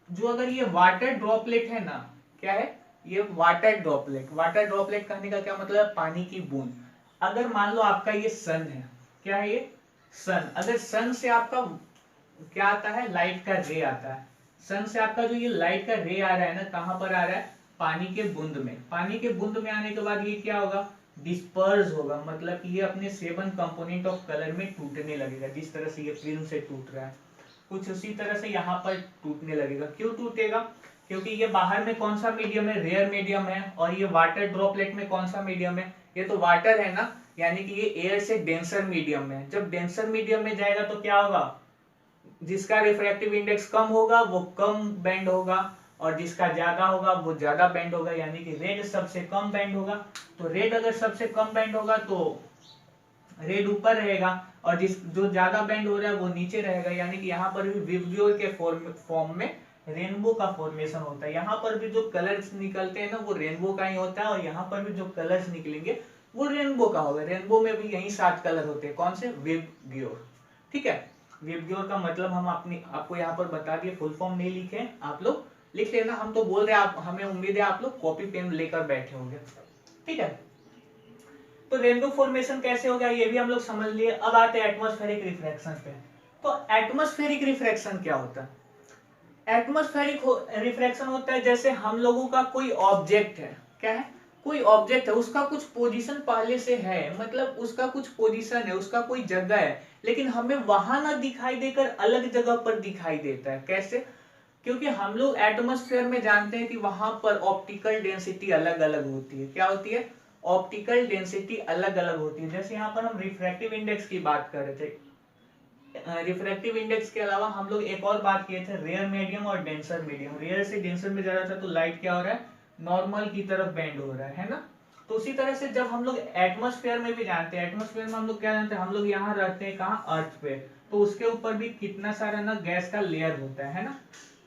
जो अगर ये वाटर ड्रॉपलेट है ना, क्या है ये वाटर ड्रॉपलेट कहने का क्या मतलब है? पानी की बूंद। अगर मान लो आपका ये सन है, क्या है ये? सन। अगर सन से आपका क्या आता है? लाइट का रे आता है। सन से आपका जो ये लाइट का रे आ रहा है ना, कहां पर आ रहा है? पानी के बूंद में। पानी के बूंद में आने के बाद ये क्या होगा? डिस्पर्स होगा, मतलब कि ये अपने 7 कंपोनेंट ऑफ कलर में टूटने लगेगा। जिस तरह से ये फिल्म से टूट रहा है, कुछ उसी तरह से यहाँ पर टूटने लगेगा। क्यों टूटेगा? क्योंकि ये बाहर में कौन सा मीडियम है? रेयर मीडियम है। और ये वाटर ड्रॉपलेट में कौन सा मीडियम है? ये तो वाटर है ना, यानी कि ये एयर से डेंसर मीडियम में है। जब डेंसर मीडियम में जाएगा तो क्या होगा? जिसका रिफ्रैक्टिव इंडेक्स कम होगा वो कम बेंड होगा, और जिसका ज्यादा होगा वो ज्यादा बेंड होगा, यानी कि रेड सबसे कम बेंड होगा। तो रेड अगर सबसे कम बेंड होगा तो रेड ऊपर रहेगा, और जिस जो ज्यादा बेंड हो रहा है वो नीचे रहेगा। यानी कि यहाँ पर भी विबग्योर के फॉर्म में रेनबो का फॉर्मेशन होता है। यहाँ पर भी जो कलर्स निकलते हैं ना वो रेनबो का ही होता है, और यहाँ पर भी जो कलर्स निकलेंगे वो रेनबो का होगा। रेनबो में भी यही 7 कलर होते हैं। कौन से? विबग्योर। ठीक है, विबग्योर का मतलब हम आपको यहाँ पर बता दिए, फुल फॉर्म नहीं लिखे, आप लोग लिख लेना। हम तो बोल रहे हैं, आप हमें उम्मीद है आप लोग कॉपी पेन लेकर बैठे होंगे। ठीक है, तो रेनबो फॉर्मेशन कैसे हो गया ये भी हम लोग समझ लिए। अब आते हैं एटमॉस्फेरिक रिफ्रैक्शन पे। तो एटमॉस्फेरिक रिफ्रैक्शन क्या होता है? एटमॉस्फेरिक रिफ्रैक्शन होता है जैसे हम लोगों का कोई ऑब्जेक्ट है, क्या है? कोई ऑब्जेक्ट है, उसका कुछ पोजीशन पहले से है, मतलब उसका कुछ पोजीशन है, उसका कोई जगह है, लेकिन हमें वहां ना दिखाई देकर अलग जगह पर दिखाई देता है। कैसे? क्योंकि हम लोग एटमॉस्फेयर में जानते हैं कि वहां पर ऑप्टिकल डेंसिटी अलग अलग होती है। क्या होती है? ऑप्टिकल डेंसिटी अलग अलग होती है। जैसे यहाँ पर हम रिफ्रैक्टिव इंडेक्स की बात कर रहे थे, रिफ्रैक्टिव इंडेक्स के अलावा हम लोग एक और बात किए थे, रेयर मीडियम और डेंसर मीडियम। रेयर से डेंसर में जा रहा था तो लाइट क्या हो रहा है? नॉर्मल की तरफ बेंड हो रहा है ना। तो उसी तरह से जब हम लोग एटमॉस्फेयर में भी जानते हैं, एटमॉस्फेयर में हम लोग क्या जानते हैं? हम लोग यहाँ रहते हैं कहाँ? अर्थ पे। तो उसके ऊपर भी कितना सारा ना गैस का लेयर होता है ना,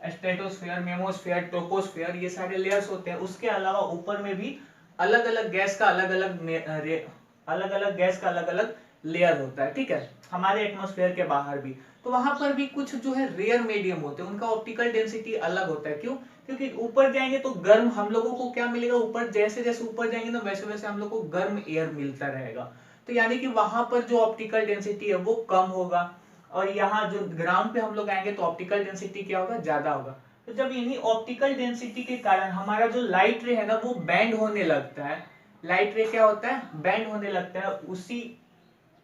स्ट्रेटोस्फेयर, मेमोस्फेयर, ट्रोपोस्फेयर, ये सारे लेयर्स होते हैं। उसके अलावा ऊपर में भी अलग अलग गैस का अलग अलग लेयर होता है। ठीक है, हमारे एटमॉस्फेयर के बाहर भी। तो वहां पर भी कुछ जो है रेयर मीडियम होते हैं, उनका ऑप्टिकल डेंसिटी अलग होता है। क्यों? क्योंकि ऊपर जाएंगे तो गर्म हम लोगों को क्या मिलेगा? ऊपर जैसे जैसे ऊपर जाएंगे ना वैसे वैसे हम लोग को गर्म एयर मिलता रहेगा। तो यानी कि वहां पर जो ऑप्टिकल डेंसिटी है वो कम होगा, और यहाँ जो ग्राउंड पे हम लोग आएंगे तो ऑप्टिकल डेंसिटी क्या होगा? ज्यादा होगा। तो जब इन्हीं ऑप्टिकल डेंसिटी के कारण हमारा जो लाइट रे है ना वो बैंड होने लगता है। लाइट रे क्या होता है? बैंड होने लगता है।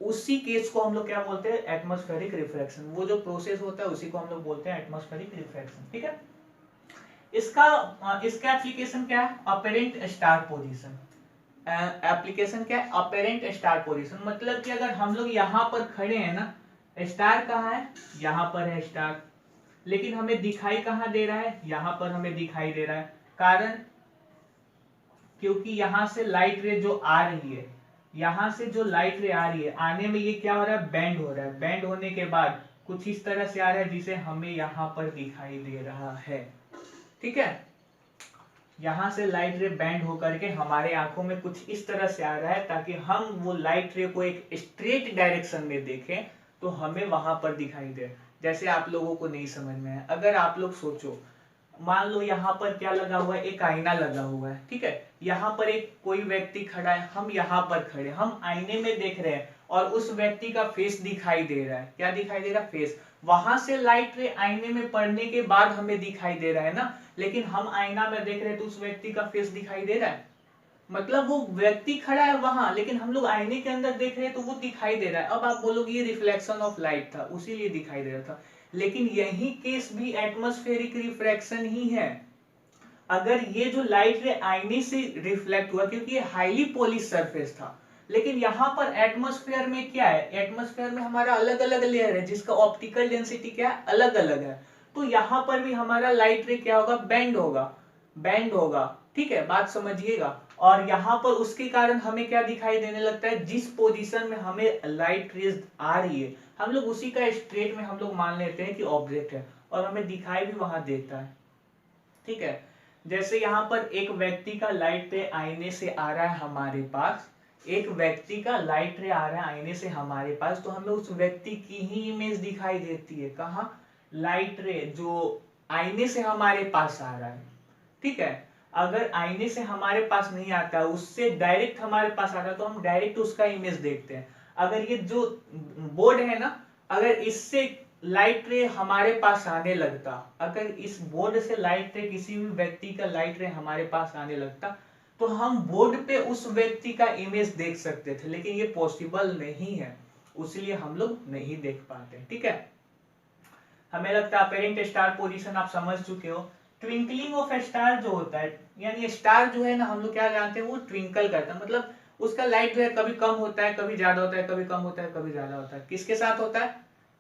उसी केस को हम लोग क्या बोलते हैं? Atmospheric refraction. वो जो प्रोसेस होता है उसी को हम लोग बोलते हैं एटमॉस्फेरिक रिफ्रैक्शन। ठीक है, इसका एप्लीकेशन क्या है? Apparent star position. एप्लीकेशन क्या है? Apparent star position. मतलब कि अगर हम लोग यहाँ पर खड़े हैं ना, स्टार कहाँ है? यहाँ पर है स्टार, लेकिन हमें दिखाई कहाँ दे रहा है? यहाँ पर हमें दिखाई दे रहा है। कारण? क्योंकि यहाँ से लाइट रे जो आ रही है, यहाँ से जो लाइट रे आ रही है, आने में ये क्या हो रहा है? बैंड हो रहा है। बैंड होने के बाद कुछ इस तरह से आ रहा है जिसे हमें यहाँ पर दिखाई दे रहा है। ठीक है, यहाँ से लाइट रे बैंड होकर के हमारे आंखों में कुछ इस तरह से आ रहा है, ताकि हम वो लाइट रे को एक स्ट्रेट डायरेक्शन में देखें तो हमें वहां पर दिखाई दे। जैसे आप लोगों को नहीं समझ में है, अगर आप लोग सोचो, मान लो यहाँ पर क्या लगा हुआ है? एक आईना लगा हुआ है। ठीक है, यहाँ पर एक कोई व्यक्ति खड़ा है, हम यहाँ पर खड़े, हम आईने में देख रहे हैं और उस व्यक्ति का फेस दिखाई दे रहा है। क्या दिखाई दे रहा है? फेस। वहां से लाइट रे आईने में पड़ने के बाद हमें दिखाई दे रहा है ना, लेकिन हम आईना में देख रहे हैं तो उस व्यक्ति का फेस दिखाई दे रहा है। मतलब वो व्यक्ति खड़ा है वहां, लेकिन हम लोग आईने के अंदर देख रहे हैं तो वो दिखाई दे रहा है। अब आप बोलोगे ये रिफ्लेक्शन ऑफ लाइट था, उसीलिए दिखाई दे रहा था, लेकिन यही केस भी एटमॉस्फेरिक रिफ्रैक्शन ही है। अगर ये जो लाइट रे आईने से रिफ्लेक्ट हुआ, क्योंकि ये हाईली पॉलिश सरफेस था, लेकिन यहाँ पर एटमॉस्फेयर में क्या है? एटमॉस्फेयर में हमारा अलग अलग लेयर है जिसका ऑप्टिकल डेंसिटी क्या है? अलग अलग है। तो यहाँ पर भी हमारा लाइट रे क्या होगा? बैंड होगा। बैंड होगा। ठीक है, बात समझिएगा। और यहाँ पर उसके कारण हमें क्या दिखाई देने लगता है? जिस पोजीशन में हमें लाइट रेज आ रही है हम लोग उसी का स्ट्रेट में हम लोग मान लेते हैं कि ऑब्जेक्ट है, और हमें दिखाई भी वहां देता है। ठीक है। जैसे यहाँ पर एक व्यक्ति का लाइट रे आईने से आ रहा है हमारे पास, एक व्यक्ति का लाइट रे आ रहा है आईने से हमारे पास, तो हमें उस व्यक्ति की ही इमेज दिखाई देती है। कहाँ? लाइट रे जो आईने से हमारे पास आ रहा है, ठीक है। अगर आईने से हमारे पास नहीं आता, उससे डायरेक्ट हमारे पास आता, तो हम डायरेक्ट उसका इमेज देखते हैं। अगर ये जो बोर्ड है ना, अगर इससे लाइट रे हमारे पास आने लगता, अगर इस बोर्ड से लाइट रे, किसी भी व्यक्ति का लाइट रे हमारे पास आने लगता, तो हम बोर्ड पे उस व्यक्ति का इमेज देख सकते थे, लेकिन ये पॉसिबल नहीं है, इसलिए हम लोग नहीं देख पाते। ठीक है, हमें लगता है अपेरेंट स्टार पोजीशन आप समझ चुके हो। ट्विंकलिंग ऑफ स्टार जो होता है, यानी स्टार जो है ना, हम लोग क्या जानते हैं, वो ट्विंकल करता है, मतलब उसका लाइट जो है कभी कम होता है, कभी ज्यादा होता है, कभी कम होता है, कभी ज्यादा होता है। किसके साथ होता है?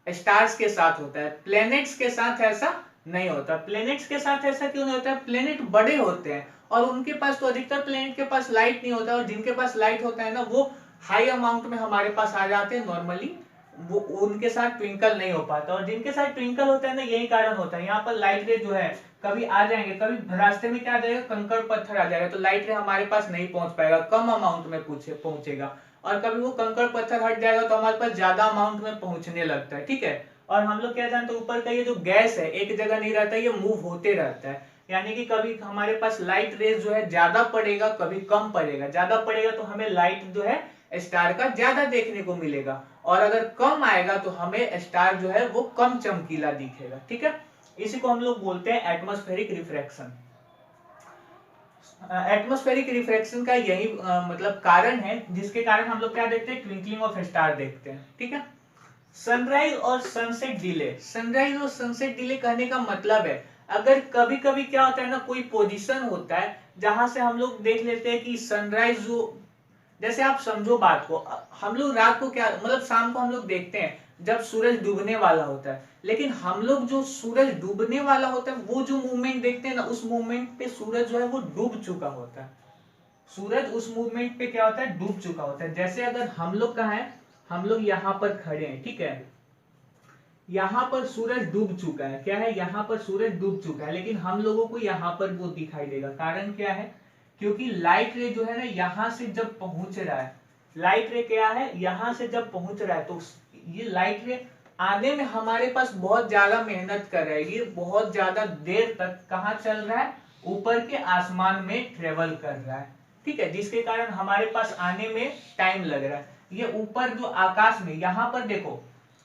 स्टार्स के साथ होता है। प्लैनेट्स के साथ ऐसा नहीं होता। प्लैनेट्स के साथ ऐसा क्यों नहीं होता है? प्लैनेट बड़े होते हैं और उनके पास, तो अधिकतर प्लैनेट के पास लाइट नहीं होता, और जिनके पास लाइट होता है ना, वो हाई अमाउंट में हमारे पास आ जाते हैं नॉर्मली, वो उनके साथ ट्विंकल नहीं हो पाता। और जिनके साथ ट्विंकल होता है ना, यही कारण होता है। यहाँ पर लाइट रे जो है कभी आ जाएंगे, कभी रास्ते में क्या आ जाएगा, कंकड़ पत्थर आ जाएगा, तो लाइट रे हमारे पास नहीं पहुंच पाएगा, कम अमाउंट में पहुंचेगा। और कभी वो कंकड़ पत्थर हट जाएगा तो हमारे पास ज्यादा अमाउंट में पहुंचने लगता है। ठीक है, और हम लोग क्या जानते हैं, ऊपर का ये जो गैस है एक जगह नहीं रहता, ये मूव होते रहता है। यानी कि कभी हमारे पास लाइट रेज जो है ज्यादा पड़ेगा, कभी कम पड़ेगा। ज्यादा पड़ेगा तो हमें लाइट जो है स्टार का ज्यादा देखने को मिलेगा, और अगर कम आएगा तो हमें स्टार जो है वो कम चमकीला दिखेगा। ठीक है, इसी को हम लोग बोलते हैं एटमॉस्फेरिक रिफ्रैक्शन। एटमॉस्फेरिक रिफ्रैक्शन का यही मतलब कारण है, जिसके कारण हम लोग क्या देखते हैं, ट्विंकलिंग ऑफ स्टार देखते हैं। ठीक है, सनराइज और सनसेट डिले। सनराइज और सनसेट डिले कहने का मतलब है, अगर कभी कभी क्या होता है ना, कोई पोजीशन होता है जहां से हम लोग देख लेते हैं कि सनराइज जो, जैसे आप समझो बात को, हम लोग रात को क्या, मतलब शाम को हम लोग देखते हैं जब सूरज डूबने वाला होता है, लेकिन हम लोग जो सूरज डूबने वाला होता है वो जो मूवमेंट देखते हैं ना, उस मूवमेंट पे सूरज जो है वो डूब चुका होता है। सूरज उस मूवमेंट पे क्या होता है, डूब चुका होता है। जैसे अगर हम लोग कहाँ है, हम लोग यहाँ पर खड़े हैं, ठीक है, यहाँ पर सूरज डूब चुका है। क्या है, यहाँ पर सूरज डूब चुका है, लेकिन हम लोगों को यहाँ पर वो दिखाई देगा। कारण क्या है, क्योंकि लाइट रे जो है ना, यहाँ से जब पहुंच रहा है, लाइट रे क्या है, यहाँ से जब पहुंच रहा है, तो ये लाइट रे आने में हमारे पास बहुत ज्यादा मेहनत कर रहा है। ये बहुत ज्यादा देर तक कहाँ चल रहा है, ऊपर के आसमान में ट्रेवल कर रहा है। ठीक है, जिसके कारण हमारे पास आने में टाइम लग रहा है। ये ऊपर जो आकाश में, यहाँ पर देखो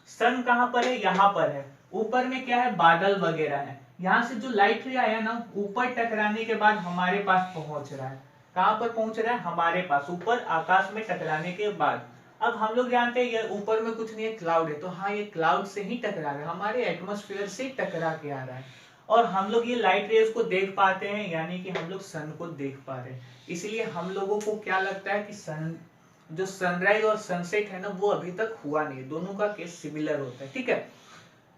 सन कहाँ पर है, यहाँ पर है, ऊपर में क्या है, बादल वगैरह है। यहाँ से जो लाइट रे आया ना, ऊपर टकराने के बाद हमारे पास पहुंच रहा है। कहाँ पर पहुंच रहा है, हमारे पास, ऊपर आकाश में टकराने के बाद। अब हम लोग जानते हैं ये ऊपर में कुछ नहीं है, क्लाउड है, तो हाँ ये क्लाउड से ही टकरा रहा है, हमारे एटमॉस्फेयर से टकरा के आ रहा है, और हम लोग ये लाइट रेज को देख पाते हैं, यानी कि हम लोग सन को देख पा रहे हैं। इसलिए हम लोगों को क्या लगता है कि सन, जो सनराइज और सनसेट है ना, वो अभी तक हुआ नहीं, दोनों का केस सिमिलर होता है। ठीक है,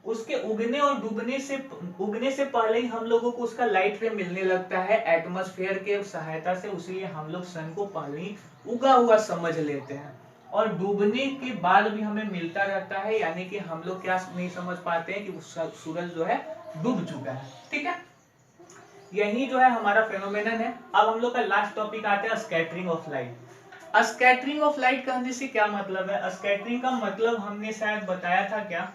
उसके उगने और डूबने से, उगने से पहले ही हम लोगों को उसका लाइट रे मिलने लगता है एटमॉस्फेयर के सहायता से, उसलिए हम लोग सन को पहले ही उगा हुआ समझ लेते हैं, और डूबने के बाद भी हमें मिलता रहता है, यानी कि हम लोग क्या नहीं समझ पाते हैं कि सूरज जो है डूब चुका है। ठीक है, यही जो है हमारा फेनोमेनन है। अब हम लोग का लास्ट टॉपिक आते हैं, scattering of light. Scattering of light कहने से क्या मतलब है? स्कैटरिंग का मतलब हमने शायद बताया था क्या,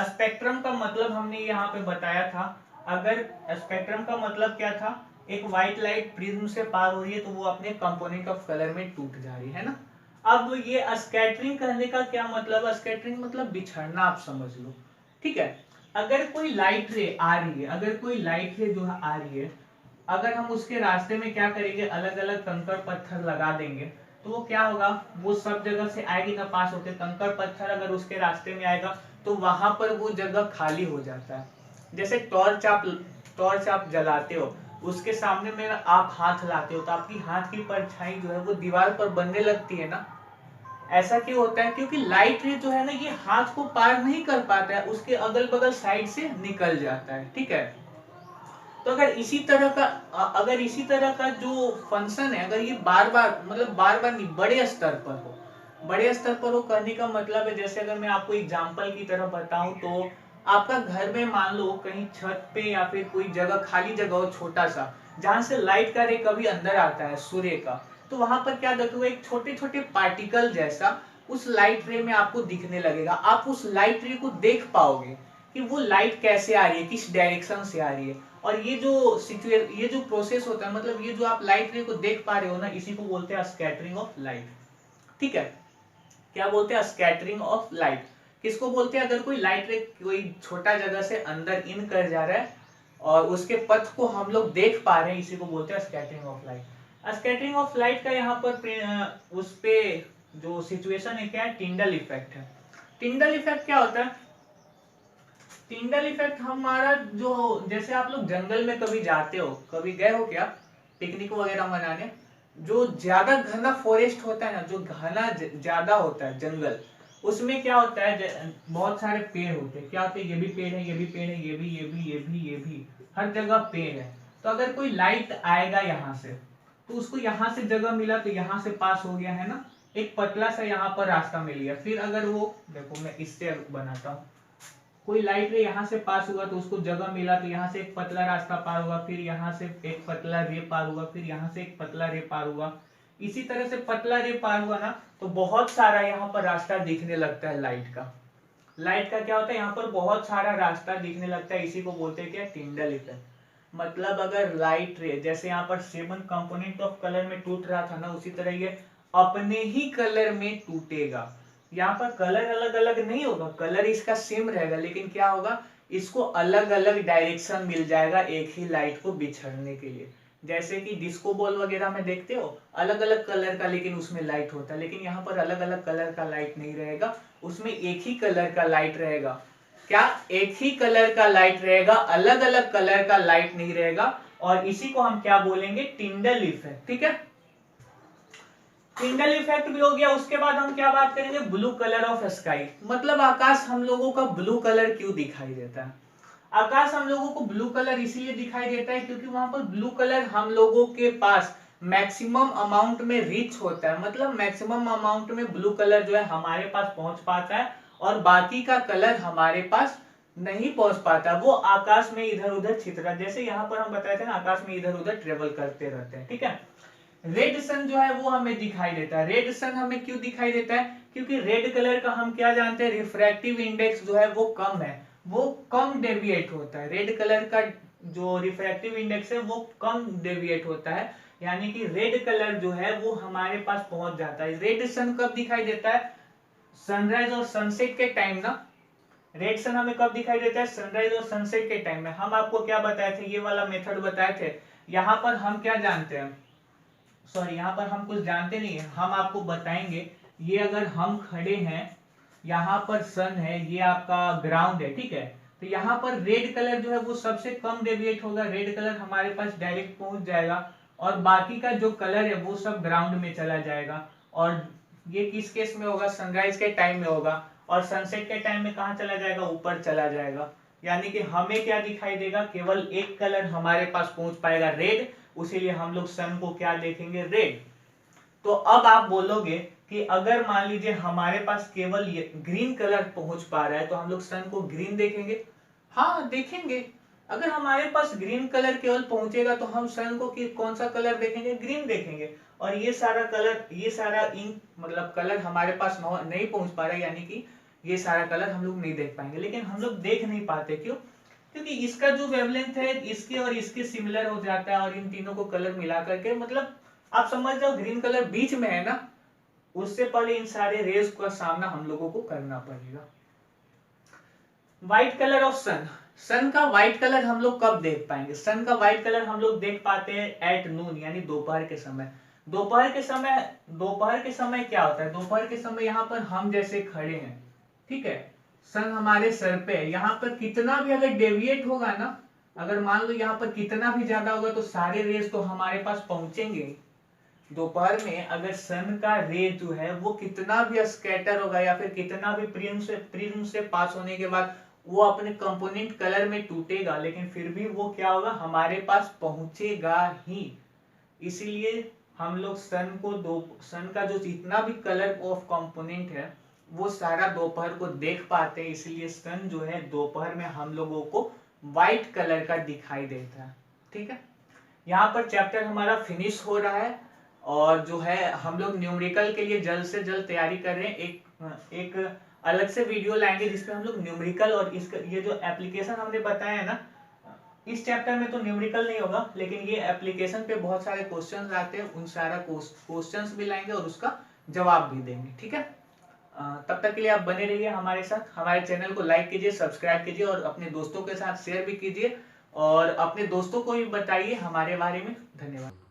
स्पेक्ट्रम का मतलब हमने यहाँ पे बताया था। अगर स्पेक्ट्रम का मतलब क्या था, एक व्हाइट लाइट प्रिज्म से पार हो रही है तो वो अपने कंपोनेंट ऑफ कलर में टूट जा रही है ना। अब ये स्कैटरिंग कहने का क्या मतलब है, स्कैटरिंग मतलब बिछड़ना, आप समझ लो। ठीक है, अगर कोई लाइट रे आ रही है, अगर कोई लाइट रे जो है आ रही है, अगर हम उसके रास्ते में क्या करेंगे, अलग अलग कंकड़ पत्थर लगा देंगे, तो वो क्या होगा, वो सब जगह से आएगी ना पास होके। कंकड़ पत्थर अगर उसके रास्ते में आएगा तो वहां पर वो जगह खाली हो जाता है। जैसे टॉर्च आप जलाते हो, उसके सामने में आप हाथ लाते हो, तो आपकी हाथ की परछाई जो है वो दीवार पर बनने लगती है ना। ऐसा क्यों होता है, क्योंकि लाइट रे जो है ना, ये हाथ को पार नहीं कर पाता है, उसके अगल बगल साइड से निकल जाता है। ठीक है, तो अगर इसी तरह का जो फंक्शन है, अगर ये बार बार, मतलब बार बार नहीं, बड़े स्तर पर हो, बड़े स्तर पर हो कहने का मतलब है, जैसे अगर मैं आपको एग्जांपल की तरह बताऊं तो आपका घर में मान लो कहीं छत पे या फिर कोई जगह खाली जगह हो छोटा सा, जहां से लाइट का रे कभी अंदर आता है सूर्य का, तो वहां पर क्या देखोगे, एक छोटे छोटे पार्टिकल जैसा उस लाइट रे में आपको दिखने लगेगा। आप उस लाइट रे को देख पाओगे कि वो लाइट कैसे आ रही है, किस डायरेक्शन से आ रही है। और ये जो प्रोसेस होता है, मतलब ये जो आप लाइट रे को देख पा रहे हो ना, इसी को बोलते हैं स्कैटरिंग ऑफ लाइट। ठीक है, क्या बोलते हैं, स्कैटरिंग ऑफ लाइट। किसको बोलते हैं, अगर कोई लाइट रे कोई छोटा जगह से अंदर इन कर जा रहा है और उसके पथ को हम लोग देख पा रहे हैं, इसी को बोलते हैं scattering of light. Scattering of light का यहाँ पर उस पे जो सिचुएशन है क्या है, टिंडल इफेक्ट है। टिंडल इफेक्ट क्या होता है, टिंडल इफेक्ट हमारा जो, जैसे आप लोग जंगल में कभी जाते हो, कभी गए हो क्या पिकनिक वगैरह मनाने, जो ज्यादा घना फॉरेस्ट होता है ना, जो घना ज्यादा होता है जंगल, उसमें क्या होता है, बहुत सारे पेड़ होते हैं। क्या होते हैं, ये भी पेड़ है, ये भी पेड़ है, ये भी, ये भी, ये भी, ये भी, हर जगह पेड़ है। तो अगर कोई लाइट आएगा यहाँ से, तो उसको यहाँ से जगह मिला तो यहाँ से पास हो गया है ना, एक पतला सा यहाँ पर रास्ता मिल गया। फिर अगर वो देखो, मैं इससे बनाता हूँ, कोई लाइट रे यहाँ से पास हुआ तो उसको जगह मिला, तो यहाँ से एक पतला रास्ता पार हुआ, फिर यहाँ से एक पतला रे पार हुआ, फिर यहाँ से एक पतला रे पार हुआ। इसी तरह से पतला रे पार हुआ ना, तो बहुत सारा यहाँ पर रास्ता दिखने लगता है लाइट का। लाइट का क्या होता है, यहाँ पर बहुत सारा रास्ता दिखने लगता है, इसी को बोलते हैं क्या, टिंडल इफेक्ट। मतलब अगर लाइट रे जैसे यहाँ पर 7 कंपोनेंट ऑफ कलर में टूट रहा था ना, उसी तरह ये अपने ही कलर में टूटेगा। यहाँ पर कलर अलग अलग नहीं होगा, कलर इसका सेम रहेगा, लेकिन क्या होगा, इसको अलग अलग डायरेक्शन मिल जाएगा एक ही लाइट को बिछड़ने के लिए। जैसे कि डिस्को बॉल वगैरह में देखते हो, अलग अलग कलर का लेकिन उसमें लाइट होता है, लेकिन यहाँ पर अलग अलग कलर का लाइट नहीं रहेगा, उसमें एक ही कलर का लाइट रहेगा। क्या, एक ही कलर का लाइट रहेगा, अलग अलग कलर का लाइट नहीं रहेगा। और इसी को हम क्या बोलेंगे, टिंडल इफेक्ट। ठीक है, टिंडल इफेक्ट भी हो गया। उसके बाद हम क्या बात करेंगे, ब्लू कलर ऑफ स्काई। मतलब आकाश हम लोगों का ब्लू कलर क्यों दिखाई देता है। आकाश हम लोगों को ब्लू कलर इसीलिए दिखाई देता है क्योंकि वहां पर ब्लू कलर हम लोगों के पास मैक्सिमम अमाउंट में रिच होता है। मतलब मैक्सिमम अमाउंट में ब्लू कलर जो है हमारे पास पहुंच पाता है, और बाकी का कलर हमारे पास नहीं पहुंच पाता, वो आकाश में इधर उधर छितरा, जैसे यहाँ पर हम बताए थे ना, आकाश में इधर उधर ट्रेवल करते रहते हैं। ठीक है, रेड सन जो है वो हमें दिखाई देता है। रेड सन हमें क्यों दिखाई देता है, क्योंकि रेड कलर का हम क्या जानते हैं, रिफ्रैक्टिव इंडेक्स जो है वो कम है, वो कम डेविएट होता है। रेड कलर का जो रिफ्रैक्टिव इंडेक्स है वो कम डेविएट होता है, यानी कि रेड कलर जो है वो हमारे पास पहुंच जाता है। रेड सन कब दिखाई देता है, सनराइज और सनसेट के टाइम ना। रेड सन हमें कब दिखाई देता है, सनराइज और सनसेट के टाइम में। हम आपको क्या बताए थे, ये वाला मेथड बताए थे। यहाँ पर हम क्या जानते हैं, सॉरी, यहाँ पर हम कुछ जानते नहीं है, हम आपको बताएंगे। ये अगर हम खड़े हैं, यहाँ पर सन है, ये आपका ग्राउंड है, ठीक है, तो यहाँ पर रेड कलर जो है वो सबसे कम डेविएट होगा, रेड कलर हमारे पास डायरेक्ट पहुंच जाएगा, और बाकी का जो कलर है वो सब ग्राउंड में चला जाएगा। और ये किस केस में होगा, सनराइज के टाइम में होगा, और सनसेट के टाइम में कहाँ चला जाएगा, ऊपर चला जाएगा। यानी कि हमें क्या दिखाई देगा, केवल एक कलर हमारे पास पहुंच पाएगा, रेड, उसीलिए हम लोग सन को क्या देखेंगे, रेड। तो अब आप बोलोगे कि अगर मान लीजिए हमारे पास केवल ग्रीन कलर पहुंच पा रहा है, तो हम लोग सन को ग्रीन देखेंगे। हाँ देखेंगे, अगर हमारे पास ग्रीन कलर केवल पहुंचेगा तो हम सन को कौन सा कलर देखेंगे, ग्रीन देखेंगे। और ये सारा कलर, ये सारा इंक मतलब कलर हमारे पास नहीं पहुंच पा रहा है, यानी कि ये सारा कलर हम लोग नहीं देख पाएंगे। लेकिन हम लोग देख नहीं पाते, क्यों, क्योंकि इसका जो वेवलेंथ है इसके और इसके सिमिलर हो जाता है, और इन तीनों को कलर मिला करके, मतलब आप समझ जाओ ग्रीन कलर बीच में है ना, उससे पहले इन सारे रेज का सामना हम लोगों को करना पड़ेगा। व्हाइट कलर ऑफ सन। सन का व्हाइट कलर हम लोग कब देख पाएंगे, सन का व्हाइट कलर हम लोग देख पाते हैं एट नून, यानी दोपहर के समय। दोपहर के समय क्या होता है, दोपहर के समय यहाँ पर हम जैसे खड़े हैं, ठीक है, सन हमारे सर पे है, यहाँ पर कितना भी अगर डेविएट होगा ना, अगर मान लो यहाँ पर कितना भी ज्यादा होगा तो सारे रेज तो हमारे पास पहुंचेंगे। दोपहर में अगर सन का रे जो है वो कितना भी स्कैटर होगा, या फिर कितना भी प्रिज्म से पास होने के बाद वो अपने कंपोनेंट कलर में टूटेगा, लेकिन फिर भी वो क्या होगा, हमारे पास पहुंचेगा ही। इसीलिए हम लोग सन का जो जितना भी कलर ऑफ कंपोनेंट है वो सारा दोपहर को देख पाते हैं, इसलिए सन जो है दोपहर में हम लोगों को व्हाइट कलर का दिखाई देता है। ठीक है, यहाँ पर चैप्टर हमारा फिनिश हो रहा है और जो है हम लोग न्यूमेरिकल के लिए जल्द से जल्द तैयारी कर रहे हैं। एक अलग से वीडियो लाएंगे जिसमें हम लोग न्यूमेरिकल और इसका ये जो एप्लीकेशन हमने बताया है ना, इस चैप्टर में तो न्यूमेरिकल नहीं होगा, लेकिन ये एप्लीकेशन पे बहुत सारे क्वेश्चंस आते हैं, उन सारा क्वेश्चंस भी लाएंगे और उसका जवाब भी देंगे। ठीक है, तब तक के लिए आप बने रहिए हमारे साथ। हमारे चैनल को लाइक कीजिए, सब्सक्राइब कीजिए और अपने दोस्तों के साथ शेयर भी कीजिए और अपने दोस्तों को भी बताइए हमारे बारे में। धन्यवाद।